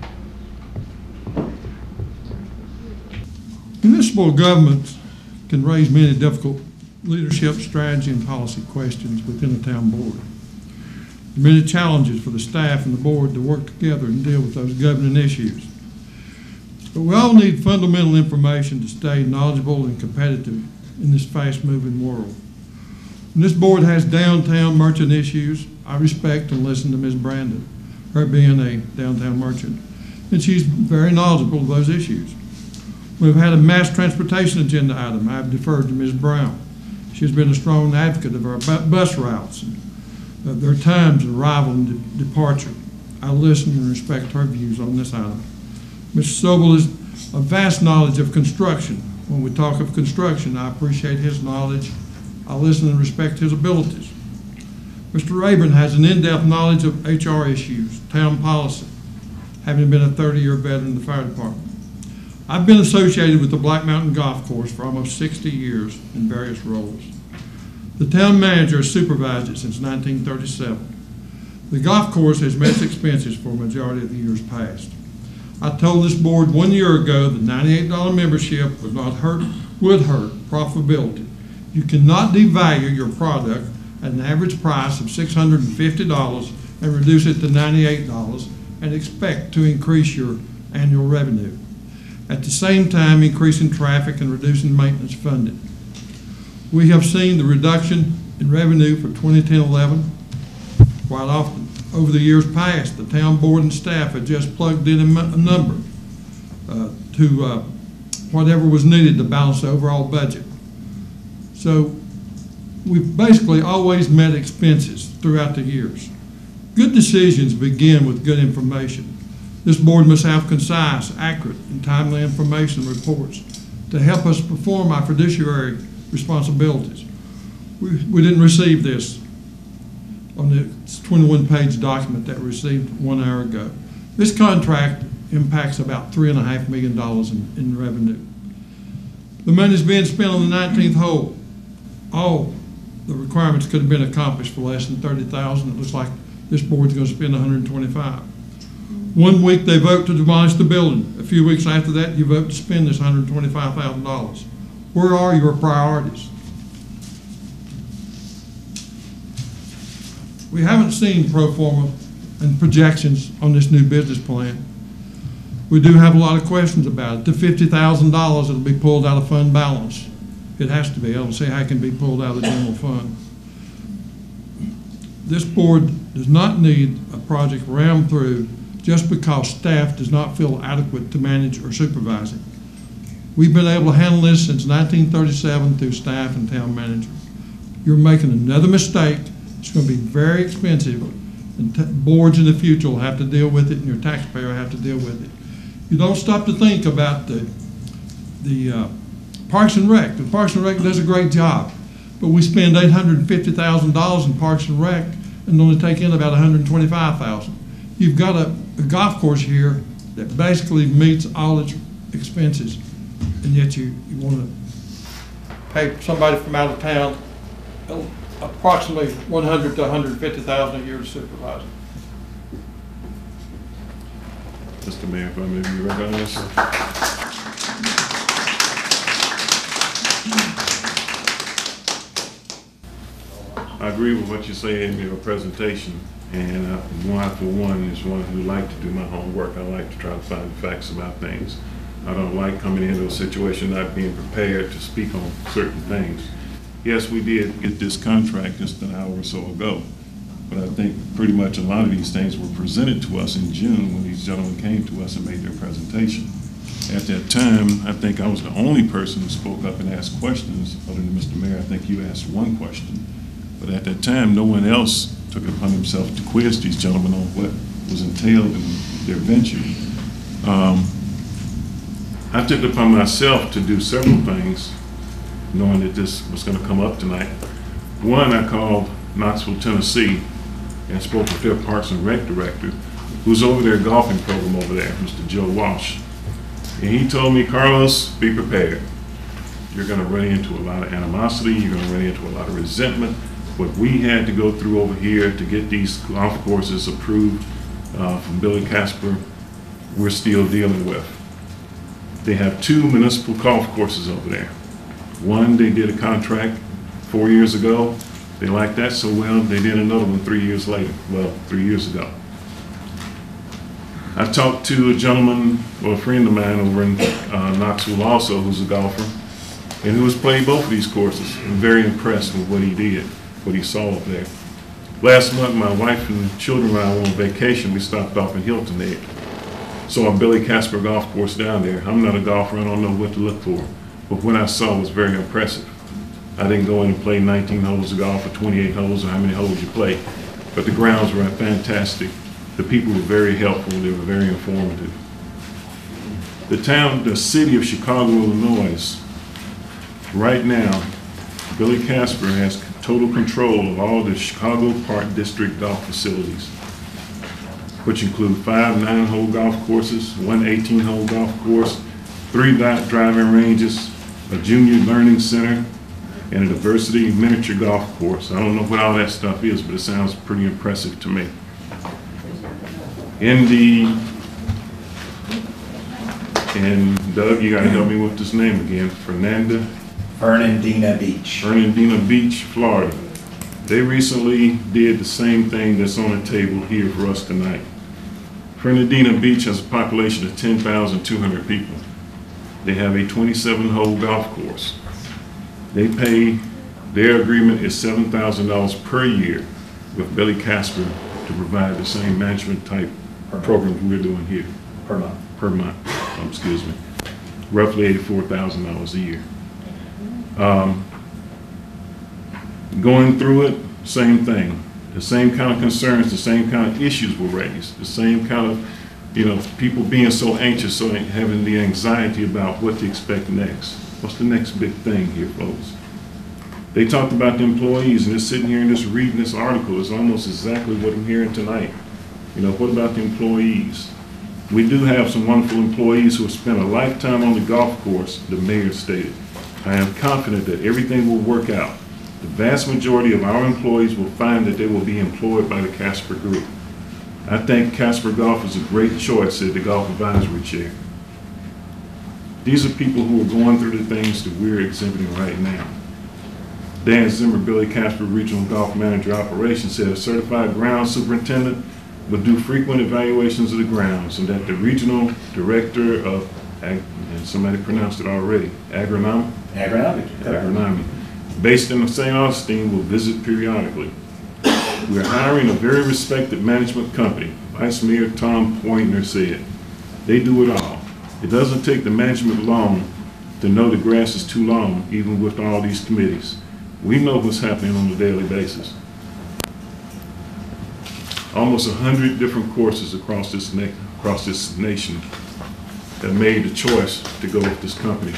Municipal governments can raise many difficult leadership, strategy, and policy questions within the town board. There are many challenges for the staff and the board to work together and deal with those governing issues. But we all need fundamental information to stay knowledgeable and competitive in this fast-moving world. And this board has downtown merchant issues. I respect and listen to Ms. Brandon, her being a downtown merchant, and she's very knowledgeable of those issues. We've had a mass transportation agenda item. I've deferred to Ms. Brown. She's been a strong advocate of our bus routes and their times of arrival and departure. I listen and respect her views on this item. Mr. Sobel has a vast knowledge of construction. When we talk of construction, I appreciate his knowledge. I listen and respect his abilities. Mr. Rayburn has an in-depth knowledge of HR issues, town policy, having been a 30-year veteran of the fire department. I've been associated with the Black Mountain Golf Course for almost 60 years in various roles. The town manager has supervised it since 1937. The golf course has met its expenses for a majority of the years past. I told this board 1 year ago that $98 membership would hurt profitability. You cannot devalue your product at an average price of $650 and reduce it to $98 and expect to increase your annual revenue. At the same time, increasing traffic and reducing maintenance funding. We have seen the reduction in revenue for 2010-11 quite often. Over the years past, the town board and staff had just plugged in a number to whatever was needed to balance the overall budget. So we've basically always met expenses throughout the years. Good decisions begin with good information. This board must have concise, accurate, and timely information reports to help us perform our fiduciary responsibilities. We didn't receive this on the 21-page document that we received 1 hour ago. This contract impacts about $3.5 million in revenue. The money is being spent on the 19th hole. All the requirements could have been accomplished for less than $30,000. It looks like this board's going to spend $125,000. 1 week they vote to demolish the building. A few weeks after that, you vote to spend this $125,000. Where are your priorities? We haven't seen pro forma and projections on this new business plan. We do have a lot of questions about it. The $50,000 that'll be pulled out of fund balance. It has to be. I don't see how it can be pulled out of the general fund. This board does not need a project rammed through just because staff does not feel adequate to manage or supervise it. We've been able to handle this since 1937 through staff and town manager. You're making another mistake. It's going to be very expensive, and boards in the future will have to deal with it, and your taxpayer will have to deal with it. You don't stop to think about the Parks and Rec. The Parks and Rec does a great job, but we spend $850,000 in Parks and Rec and only take in about $125,000. You've got a golf course here that basically meets all its expenses, and yet you want to pay somebody from out of town approximately $100,000 to $150,000 a year to supervise it. Mr. Mayor, if I may be recognized, sir. I agree with what you say in your presentation, and I, for one, is one who like to do my homework. I like to try to find the facts about things. I don't like coming into a situation not being prepared to speak on certain things. Yes, we did get this contract just an hour or so ago, but I think pretty much a lot of these things were presented to us in June when these gentlemen came to us and made their presentation. At that time, I think I was the only person who spoke up and asked questions. Other than Mr. Mayor, I think you asked one question. But at that time, no one else took it upon himself to quiz these gentlemen on what was entailed in their venture. I took it upon myself to do several things, knowing that this was going to come up tonight. One, I called Knoxville, Tennessee, and spoke with their Parks and Rec director, who's over their golfing program over there, Mr. Joe Walsh. And he told me, Carlos, be prepared. You're going to run into a lot of animosity. You're going to run into a lot of resentment. What we had to go through over here to get these golf courses approved from Billy Casper, we're still dealing with. They have 2 municipal golf courses over there. One, they did a contract 4 years ago. They liked that so well, they did another one 3 years later. Well, 3 years ago. I talked to a gentleman, or a friend of mine over in Knoxville also, who's a golfer, and who has played both of these courses. I'm very impressed with what he did, what he saw up there. Last month, my wife and children and I were on vacation. We stopped off in Hilton Head. Saw a Billy Casper golf course down there. I'm not a golfer, I don't know what to look for. But what I saw was very impressive. I didn't go in and play 19 holes of golf or 28 holes or how many holes you play, but the grounds were fantastic. The people were very helpful, they were very informative. The city of Chicago, Illinois, right now, Billy Casper has total control of all the Chicago Park District golf facilities, which include 5 9-hole golf courses, 1 18-hole golf course, 3 driving ranges, a junior learning center, and a diversity miniature golf course. I don't know what all that stuff is, but it sounds pretty impressive to me. And Doug, you gotta help me with this name again, Fernandina Beach. Fernandina Beach, Florida. They recently did the same thing that's on the table here for us tonight. Fernandina Beach has a population of 10,200 people. They have a 27-hole golf course. They pay, their agreement is $7,000 per year with Billy Casper to provide the same management type programs we're doing here. Per month. Per month, excuse me. Roughly $84,000 a year. Going through it, same thing. The same kind of concerns, the same kind of issues were raised, the same kind of, people being so anxious, so having the anxiety about what to expect next. What's the next big thing here, folks? They talked about the employees, and just sitting here and just reading this article is almost exactly what I'm hearing tonight. What about the employees? We do have some wonderful employees who have spent a lifetime on the golf course, the mayor stated. I am confident that everything will work out. The vast majority of our employees will find that they will be employed by the Casper Group. I think Casper Golf is a great choice, said the Golf Advisory Chair. These are people who are going through the things that we're exhibiting right now. Dan Zimmer, Billy Casper Regional Golf Manager Operations, said a certified ground superintendent would do frequent evaluations of the grounds, and that the regional director of, and somebody pronounced it already, agronomy, based in St. Augustine, will visit periodically. We're hiring a very respected management company. Vice Mayor Tom Pointner said, they do it all. It doesn't take the management long to know the grass is too long, even with all these committees. We know what's happening on a daily basis. Almost 100 different courses across this nation have made the choice to go with this company.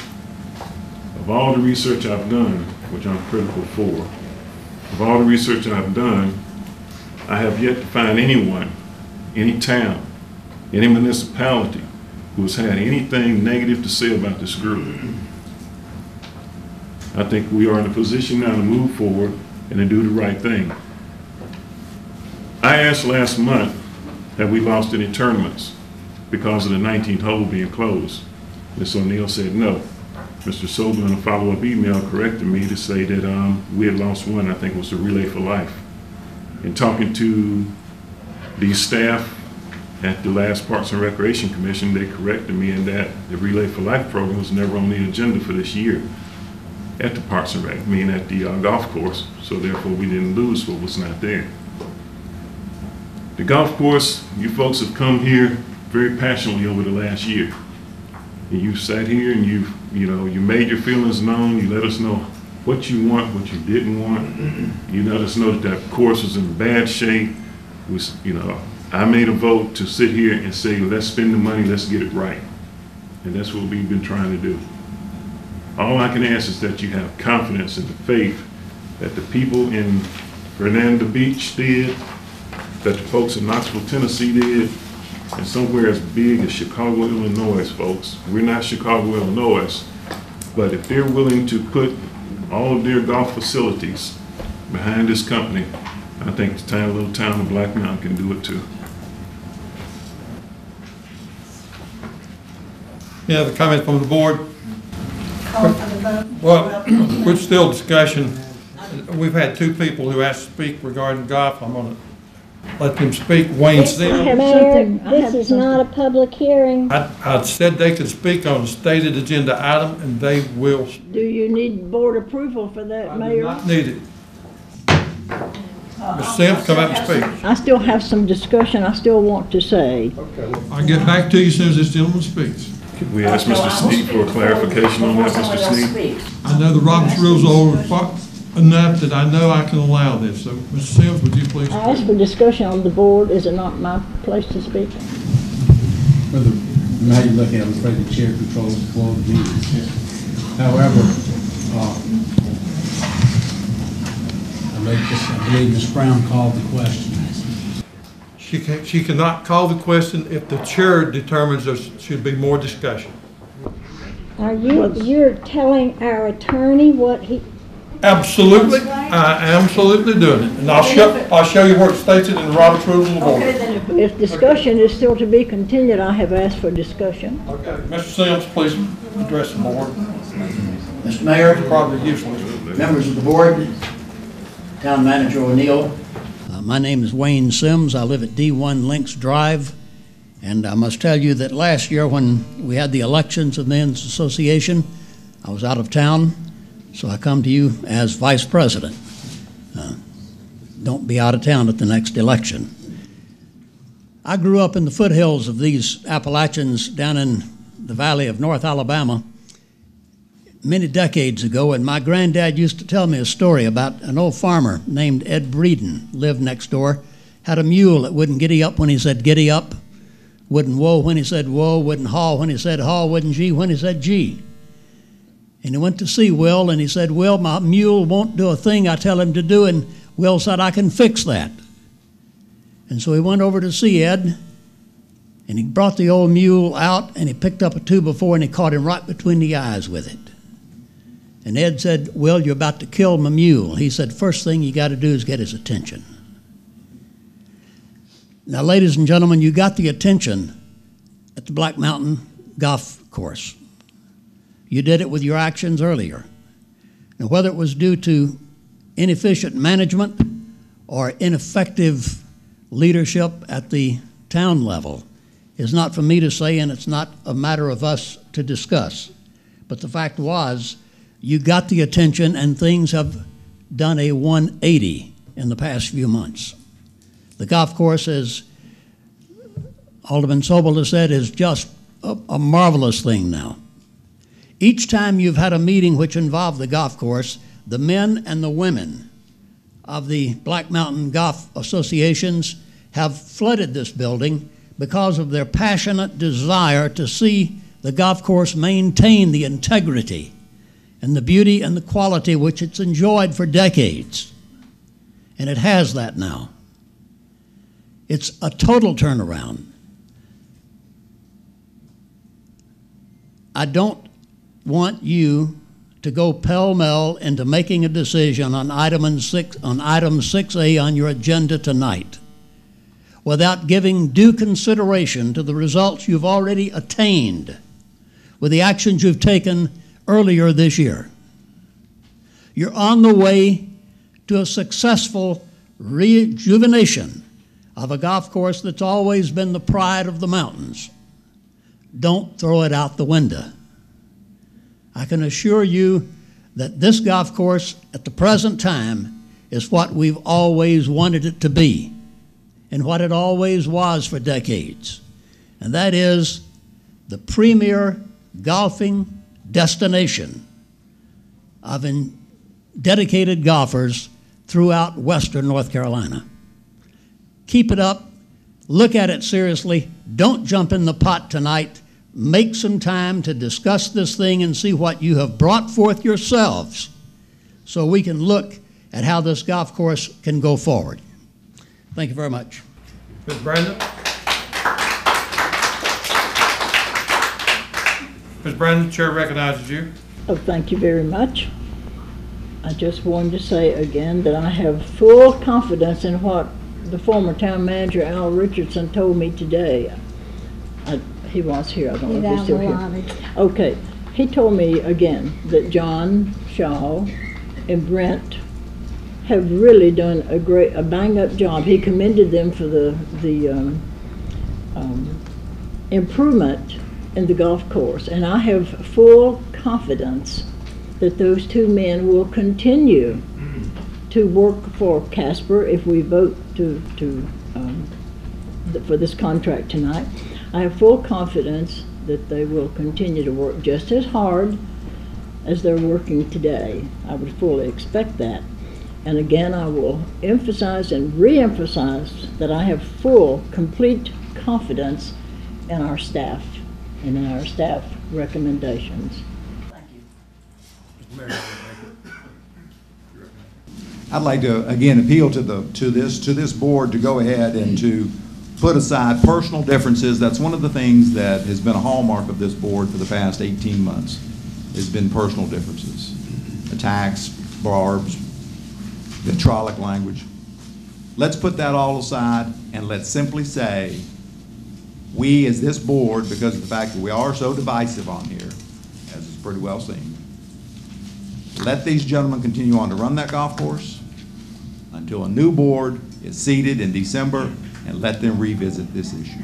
Of all the research I've done, which I'm critical for, of all the research I've done, I have yet to find anyone, any town, any municipality who has had anything negative to say about this group. I think we are in a position now to move forward and to do the right thing. I asked last month, have we lost any tournaments because of the 19th hole being closed? Ms. O'Neill said no. Mr. Sobel in a follow-up email corrected me to say that we had lost one, I think it was the Relay for Life. In talking to the staff at the last Parks and Recreation Commission, they corrected me in that the Relay for Life program was never on the agenda for this year at the Parks and Rec, meaning at the golf course, so therefore we didn't lose what was not there. The golf course, you folks have come here very passionately over the last year. And you sat here and you made your feelings known. You let us know what you want, what you didn't want. You let us know that that course was in bad shape. I made a vote to sit here and say, let's spend the money, let's get it right. And that's what we've been trying to do. All I can ask is that you have confidence and the faith that the people in Fernando Beach did, that the folks in Knoxville, Tennessee did, and somewhere as big as Chicago, Illinois, folks. We're not Chicago, Illinois, but if they're willing to put all of their golf facilities behind this company, I think the tiny little town of Black Mountain can do it too. Any other comment from the board? Well, we're still discussion. We've had two people who asked to speak regarding golf. I'm going to let them speak. Wayne Sims. Mayor, this is not a public hearing. I said they could speak on a stated agenda item, and they will. Do you need board approval for that, Mayor? Not needed. Ms. Sims, come up and speak. I still have some discussion I still want to say. Okay. I'll get back to you as soon as this gentleman speaks. Could we ask Mr. Sneed for a clarification on that, Mr. Sneed? I know the Robert's rules are enough that I know I can allow this. So, Mr. Sims, would you please? I asked for discussion on the board. Is it not my place to speak? For the how you look at it, I'm afraid the chair controls the flow of the meetings. However, I believe Ms. Brown called the question. She cannot call the question if the chair determines there should be more discussion. Are you're telling our attorney what he? Absolutely, I am absolutely doing it, and I'll show you where it states it in the Robert's Rules of the Board. Okay, then if discussion is still to be continued, I have asked for discussion. Okay, Mr. Sims, please address the board. Mr. Mayor, Probably useless. members of the board, Town Manager O'Neill. My name is Wayne Sims. I live at D1 Links Drive, and I must tell you that last year when we had the elections of the Men's Association, I was out of town, so I come to you as Vice President. Don't be out of town at the next election. I grew up in the foothills of these Appalachians down in the valley of North Alabama, many decades ago, and my granddad used to tell me a story about an old farmer named Ed Breeden, lived next door, had a mule that wouldn't giddy up when he said giddy up, wouldn't whoa when he said whoa, wouldn't haw when he said haw, wouldn't gee when he said gee. And he went to see Will, and he said, Will, my mule won't do a thing I tell him to do, and Will said, I can fix that. And so he went over to see Ed, and he brought the old mule out, and he picked up a 2x4, and he caught him right between the eyes with it. And Ed said, Will, you're about to kill my mule. He said, first thing you got to do is get his attention. Now, ladies and gentlemen, you got the attention at the Black Mountain Golf Course. You did it with your actions earlier. Now, whether it was due to inefficient management or ineffective leadership at the town level is not for me to say, and it's not a matter of us to discuss. But the fact was, you got the attention, and things have done a 180 in the past few months. The golf course, as Alderman Sobel has said, is just a marvelous thing now. Each time you've had a meeting which involved the golf course, the men and the women of the Black Mountain Golf Associations have flooded this building because of their passionate desire to see the golf course maintain the integrity and the beauty and the quality which it's enjoyed for decades. And it has that now. It's a total turnaround. I don't want you to go pell-mell into making a decision on item 6A on your agenda tonight without giving due consideration to the results you've already attained with the actions you've taken earlier this year. You're on the way to a successful rejuvenation of a golf course that's always been the pride of the mountains. Don't throw it out the window. I can assure you that this golf course at the present time is what we've always wanted it to be and what it always was for decades. And that is the premier golfing destination of dedicated golfers throughout western North Carolina. Keep it up. Look at it seriously. Don't jump in the pot tonight. Make some time to discuss this thing and see what you have brought forth yourselves so we can look at how this golf course can go forward. Thank you very much. Ms. Brandon? Ms. Brandon, the chair recognizes you. Oh, thank you very much. I just wanted to say again that I have full confidence in what the former town manager, Al Richardson, told me today. He was here, I don't know if he's still here. Okay, he told me again that John Shaw and Brent have really done a bang-up job. He commended them for the improvement in the golf course, and I have full confidence that those two men will continue to work for Casper if we vote for this contract tonight. I have full confidence that they will continue to work just as hard as they're working today. I would fully expect that. And again, I will emphasize and re-emphasize that I have full, complete confidence in our staff and in our staff recommendations. I'd like to again appeal to this board to go ahead and to put aside personal differences. That's one of the things that has been a hallmark of this board for the past 18 months. Has been personal differences, attacks, barbs, vitriolic language. Let's put that all aside and let's simply say, we as this board, because of the fact that we are so divisive on here, as is pretty well seen, let these gentlemen continue on to run that golf course until a new board is seated in December, and let them revisit this issue.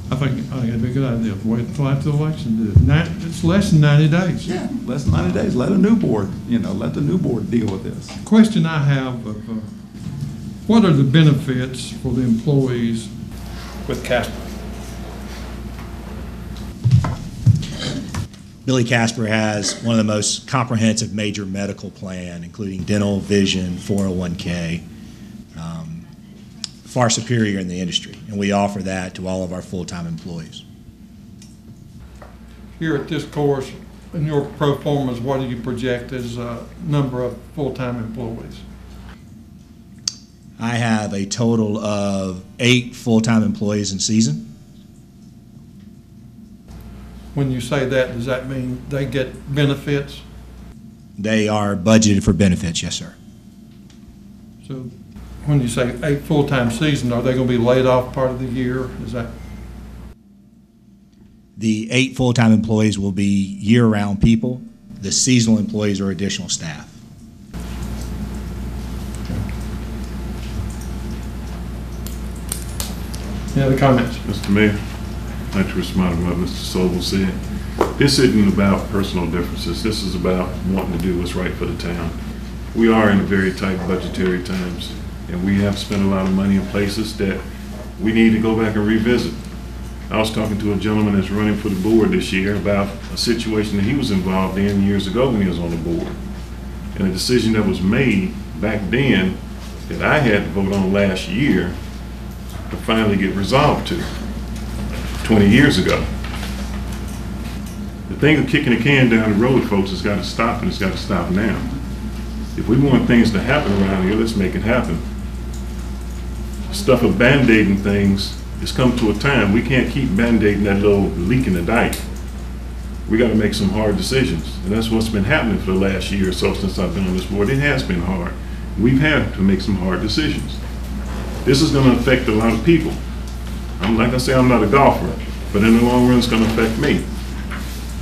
I think it'd be a good idea to wait until after the election to do it. It's less than 90 days. Yeah, less than 90 days. Let a new board, let the new board deal with this. Question I have of What are the benefits for the employees with Casper? Billy Casper has one of the most comprehensive major medical plan, including dental, vision, 401k, far superior in the industry, and we offer that to all of our full-time employees. Here at this course, in your pro formas, what do you project as a number of full-time employees? I have a total of 8 full-time employees in season. When you say that, does that mean they get benefits? They are budgeted for benefits, yes, sir. So when you say 8 full-time season, are they going to be laid off part of the year? Is that? The 8 full-time employees will be year-round people. The seasonal employees are additional staff. Any other comments? Mr. Mayor, I'd like to respond to what Mr. Sobel said. This isn't about personal differences. This is about wanting to do what's right for the town. We are in very tight budgetary times, and we have spent a lot of money in places that we need to go back and revisit. I was talking to a gentleman that's running for the board this year about a situation that he was involved in years ago when he was on the board. And a decision that was made back then that I had to vote on last year to finally get resolved to 20 years ago. The thing of kicking the can down the road, folks, has got to stop, and it's got to stop now. If we want things to happen around here, let's make it happen. Stuff of band-aiding things has come to a time. We can't keep band-aiding that little leak in the dike. We got to make some hard decisions, and that's what's been happening for the last year or so since I've been on this board. It has been hard. We've had to make some hard decisions. This is going to affect a lot of people. Like I say, I'm not a golfer, but in the long run, it's going to affect me.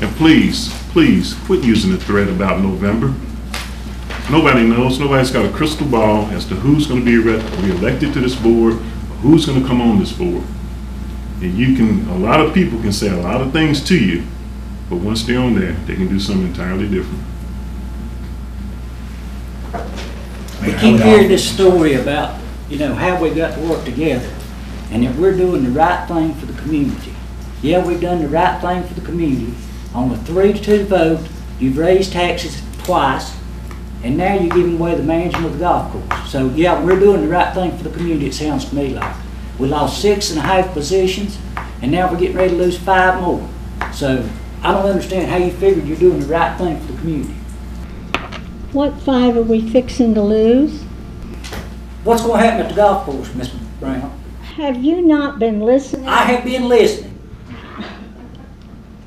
And please, please, quit using the thread about November. Nobody knows. Nobody's got a crystal ball as to who's going to be re-elected to this board, or who's going to come on this board. And a lot of people can say a lot of things to you, but once they're on there, they can do something entirely different. We keep hearing this story about, how we got to work together, and that we're doing the right thing for the community. Yeah, we've done the right thing for the community. On a 3-2 vote, you've raised taxes twice, and now you're giving away the management of the golf course. So yeah, we're doing the right thing for the community, it sounds to me like. We lost 6.5 positions, and now we're getting ready to lose 5 more. So I don't understand how you figured you're doing the right thing for the community. What 5 are we fixing to lose? What's going to happen at the golf course, Ms. Brown? Have you not been listening? I have been listening.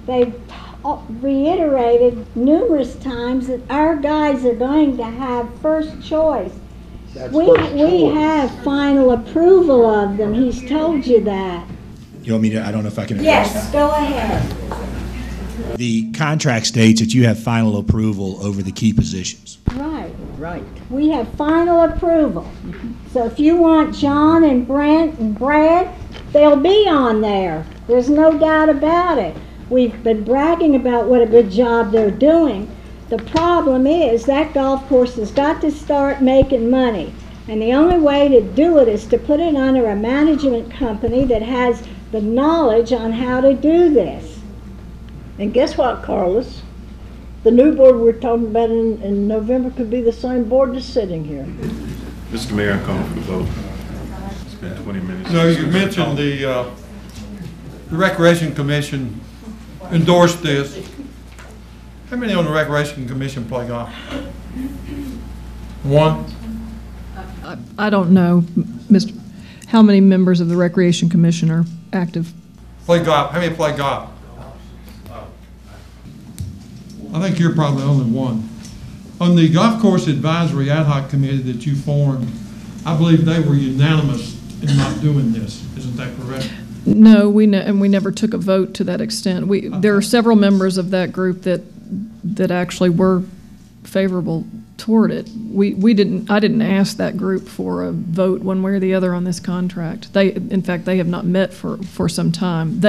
They've reiterated numerous times that our guys are going to have first choice. We have final approval of them. He's told you that. You want me to, I don't know if I can address Yes, that. go ahead. The contract states that you have final approval over the key positions. Right. Right. We have final approval. So if you want John and Brent and Brad, they'll be on there. There's no doubt about it. We've been bragging about what a good job they're doing. The problem is that golf course has got to start making money. And the only way to do it is to put it under a management company that has the knowledge on how to do this. And guess what, Carlos? The new board we're talking about in November could be the same board that's sitting here. Mr. Mayor, I call for the vote. It's been 20 minutes. No, you mentioned the Recreation Commission endorsed this. How many on the Recreation Commission play golf? 1? I don't know, Mr. How many members of the Recreation Commission are active? Play golf. How many play golf? I think you're probably the only one. On the Golf Course Advisory Ad Hoc Committee that you formed, I believe they were unanimous in not doing this. Isn't that correct? No, and we never took a vote to that extent. There are several members of that group that actually were favorable toward it. I didn't ask that group for a vote one way or the other on this contract. In fact, they have not met for some time.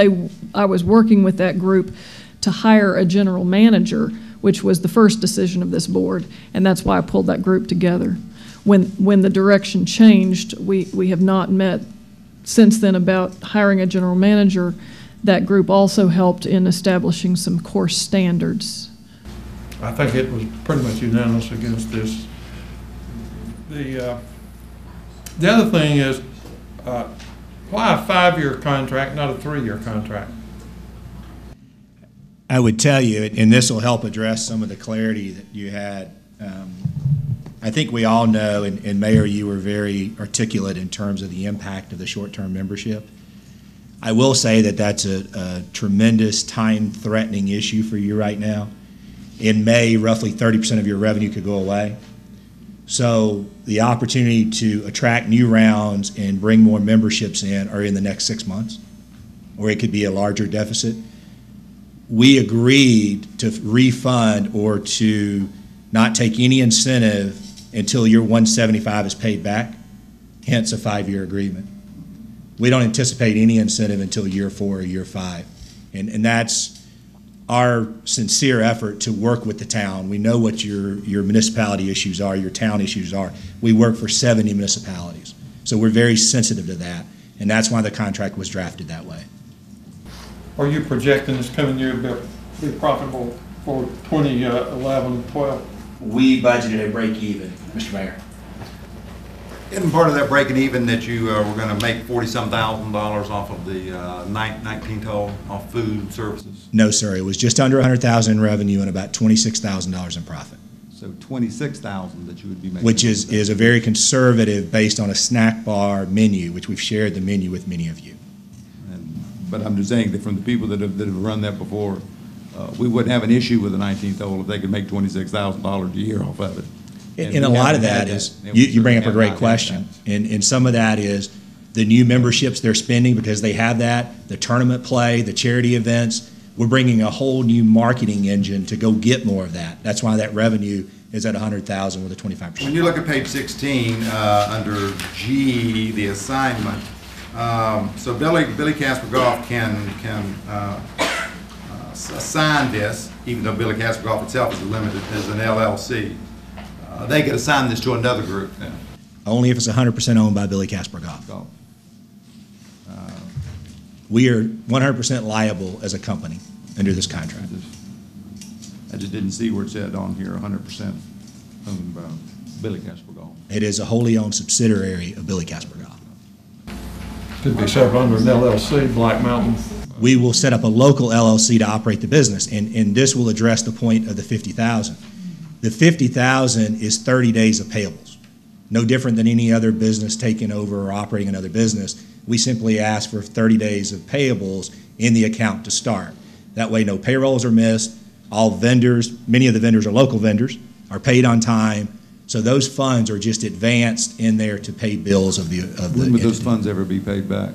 I was working with that group to hire a general manager, which was the first decision of this board, and that's why I pulled that group together. when the direction changed, we have not met since then about hiring a general manager. That group also helped in establishing some course standards. I think it was pretty much unanimous against this. The other thing is, why a 5-year contract, not a 3-year contract? I would tell you, and this will help address some of the clarity that you had. I think we all know, and Mayor, you were very articulate in terms of the impact of the short-term membership. I will say that that's a tremendous time-threatening issue for you right now. In May, roughly 30% of your revenue could go away. So the opportunity to attract new rounds and bring more memberships in are in the next 6 months, or it could be a larger deficit. We agreed to refund or to not take any incentive until year 175 is paid back, hence a 5-year agreement. We don't anticipate any incentive until year 4 or year 5. And that's our sincere effort to work with the town. We know what your municipality issues are, your town issues are. We work for 70 municipalities. So we're very sensitive to that, and that's why the contract was drafted that way. Are you projecting this coming year to be profitable for 2011-12? We budgeted a break even, Mr. Mayor. Isn't part of that breaking even that you were going to make $40-some thousand off of the 19 toll off food and services? No, sir. It was just under $100,000 in revenue and about $26,000 in profit. So $26,000 that you would be making. Which is a very conservative based on a snack bar menu, which we've shared the menu with many of you. But I'm just saying that from the people that have run that before, we wouldn't have an issue with the 19th hole if they could make $26,000 a year off of it. And a lot of that is, you bring up a great question, and some of that is the new memberships they're spending because they have that, the tournament play, the charity events. We're bringing a whole new marketing engine to go get more of that. That's why that revenue is at $100,000 with a 25%. When you look at page 16, under G, the assignment, so Billy Casper Golf can assign this, even though Billy Casper Golf itself is limited as an LLC. They could assign this to another group then. Only if it's 100% owned by Billy Casper Golf. We are 100% liable as a company under this contract. I just didn't see where it said on here 100% owned by Billy Casper Golf. It is a wholly owned subsidiary of Billy Casper Golf. Could be set up under an LLC, Black Mountain. We will set up a local LLC to operate the business, and this will address the point of the $50,000. The $50,000 is 30 days of payables. No different than any other business taking over or operating another business. We simply ask for 30 days of payables in the account to start. That way no payrolls are missed. All vendors, many of the vendors are local vendors, are paid on time. So those funds are just advanced in there to pay bills of the When would those funds ever be paid back?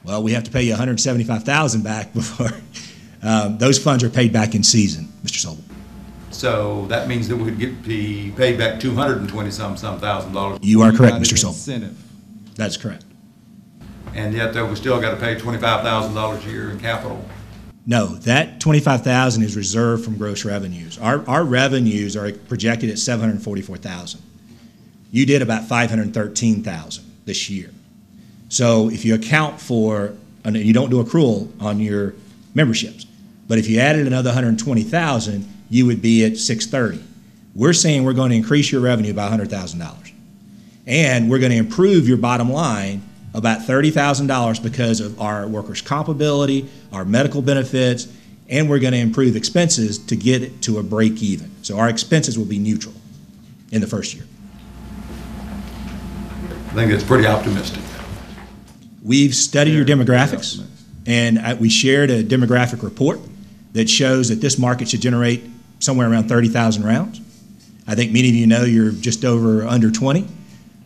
Well, we have to pay you $175,000 back before. Those funds are paid back in season, Mr. Sobel. So that means that we'd be paid back $220-some thousand. You are correct, Mr. Sobel. Incentive. That's correct. And yet, though, we still got to pay $25,000 a year in capital. No, that $25,000 is reserved from gross revenues. Our revenues are projected at $744,000. You did about $513,000 this year. So if you account for, and you don't do accrual on your memberships, but if you added another $120,000, you would be at $630,000. We're saying we're going to increase your revenue by $100,000. And we're going to improve your bottom line about $30,000 because of our workers' comp ability, our medical benefits, and we're going to improve expenses to get it to a break even. So our expenses will be neutral in the first year. I think that's pretty optimistic. We've studied your demographics, and we shared a demographic report that shows that this market should generate somewhere around 30,000 rounds. I think many of you know you're just under 20.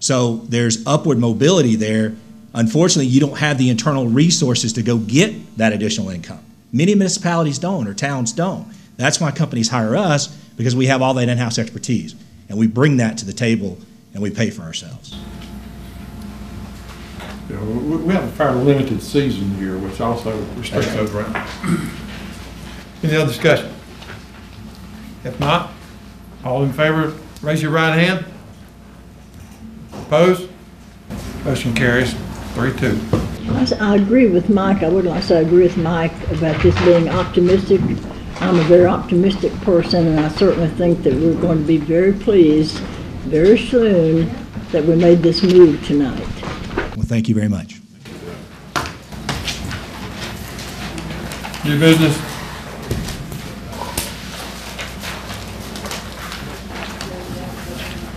So there's upward mobility there. Unfortunately, you don't have the internal resources to go get that additional income. Many municipalities don't, or towns don't. That's why companies hire us, because we have all that in-house expertise. And we bring that to the table, and we pay for ourselves. Yeah, we have a fairly limited season here, which also restricts those rounds. Any other discussion? If not, all in favor, raise your right hand. Opposed? Motion carries 3-2. I agree with Mike. I would like to say I agree with Mike about this being optimistic. I'm a very optimistic person, and I certainly think that we're going to be very pleased very soon that we made this move tonight. Well, thank you very much. New business?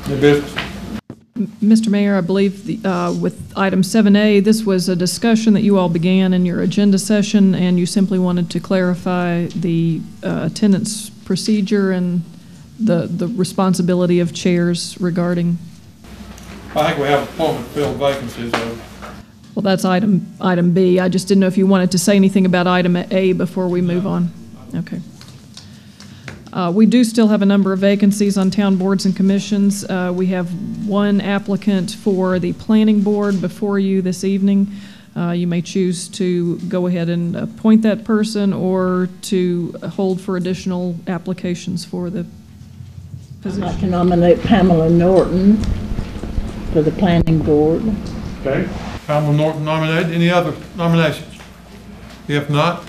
New business? Mr. Mayor, I believe with item 7A, this was a discussion that you all began in your agenda session, and you simply wanted to clarify the attendance procedure and the responsibility of chairs regarding. I think we have appointment filled vacancies, though. Well, that's item B. I just didn't know if you wanted to say anything about item A before we move on. Okay. We do still have a number of vacancies on town boards and commissions. We have one applicant for the planning board before you this evening. You may choose to go ahead and appoint that person or to hold for additional applications for the position. I'd like to nominate Pamela Norton for the planning board. Okay. Pamela Norton nominated. Any other nominations? If not,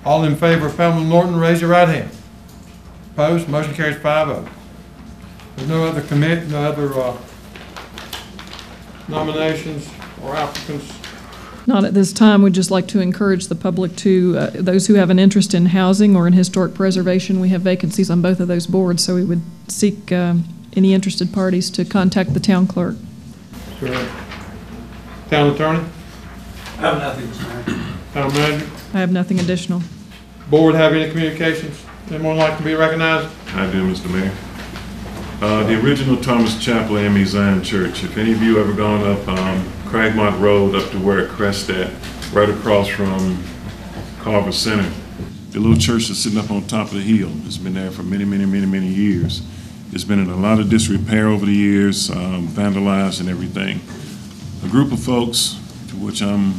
all in favor of Pamela Norton, raise your right hand. Opposed? Motion carries 5-0. There's no other nominations or applicants. Not at this time. We'd just like to encourage the public to, those who have an interest in housing or in historic preservation, we have vacancies on both of those boards, so we would seek any interested parties to contact the town clerk. Sure. Town attorney? I have nothing, Mr. Mayor. Town manager? I have nothing additional. Board have any communications? Anyone like to be recognized? I do, Mr. Mayor. The original Thomas Chapel AME Zion Church. If any of you ever gone up Cragmont Road up to where it crests at, right across from Carver Center, the little church that's sitting up on top of the hill. It's been there for many, many, many, many years. It's been in a lot of disrepair over the years, vandalized and everything. A group of folks, to which I'm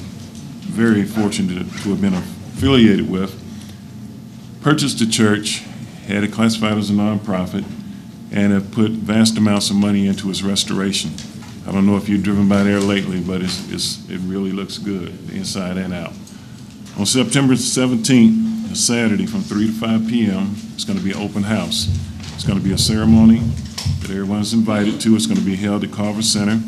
very fortunate to have been affiliated with, purchased the church, had it classified as a nonprofit, and have put vast amounts of money into its restoration. I don't know if you've driven by there lately, but it really looks good, inside and out. On September 17th, a Saturday from 3 to 5 p.m., it's going to be an open house. It's going to be a ceremony that everyone's invited to. It's going to be held at Carver Center.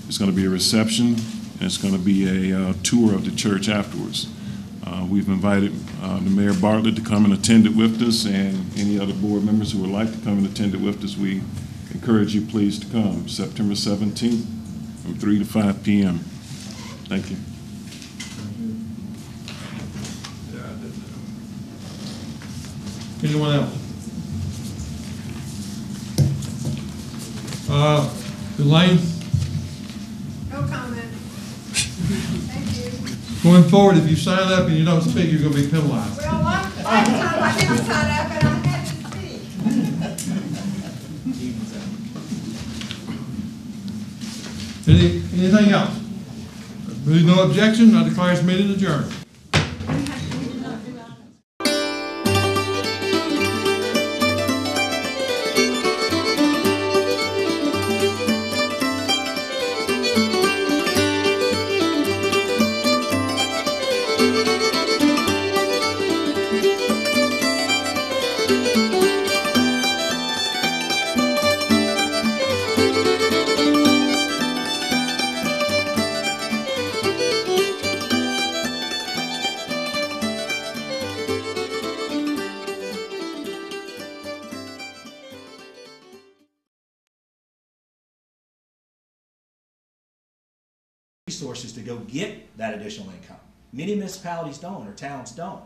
It's going to be a reception, and it's going to be a tour of the church afterwards. We've invited the Mayor Bartlett to come and attend it with us, and any other board members who would like to come and attend it with us, we encourage you please to come. September 17th from 3 to 5 p.m. Thank you. Anyone else? Elaine? No comment. Thank you. Going forward, if you sign up and you don't speak, you're going to be penalized. Well, last time I didn't sign up and I had to speak. Anything else? There is no objection. I declare this meeting adjourned. Resources to go get that additional income. Many municipalities don't, or towns don't.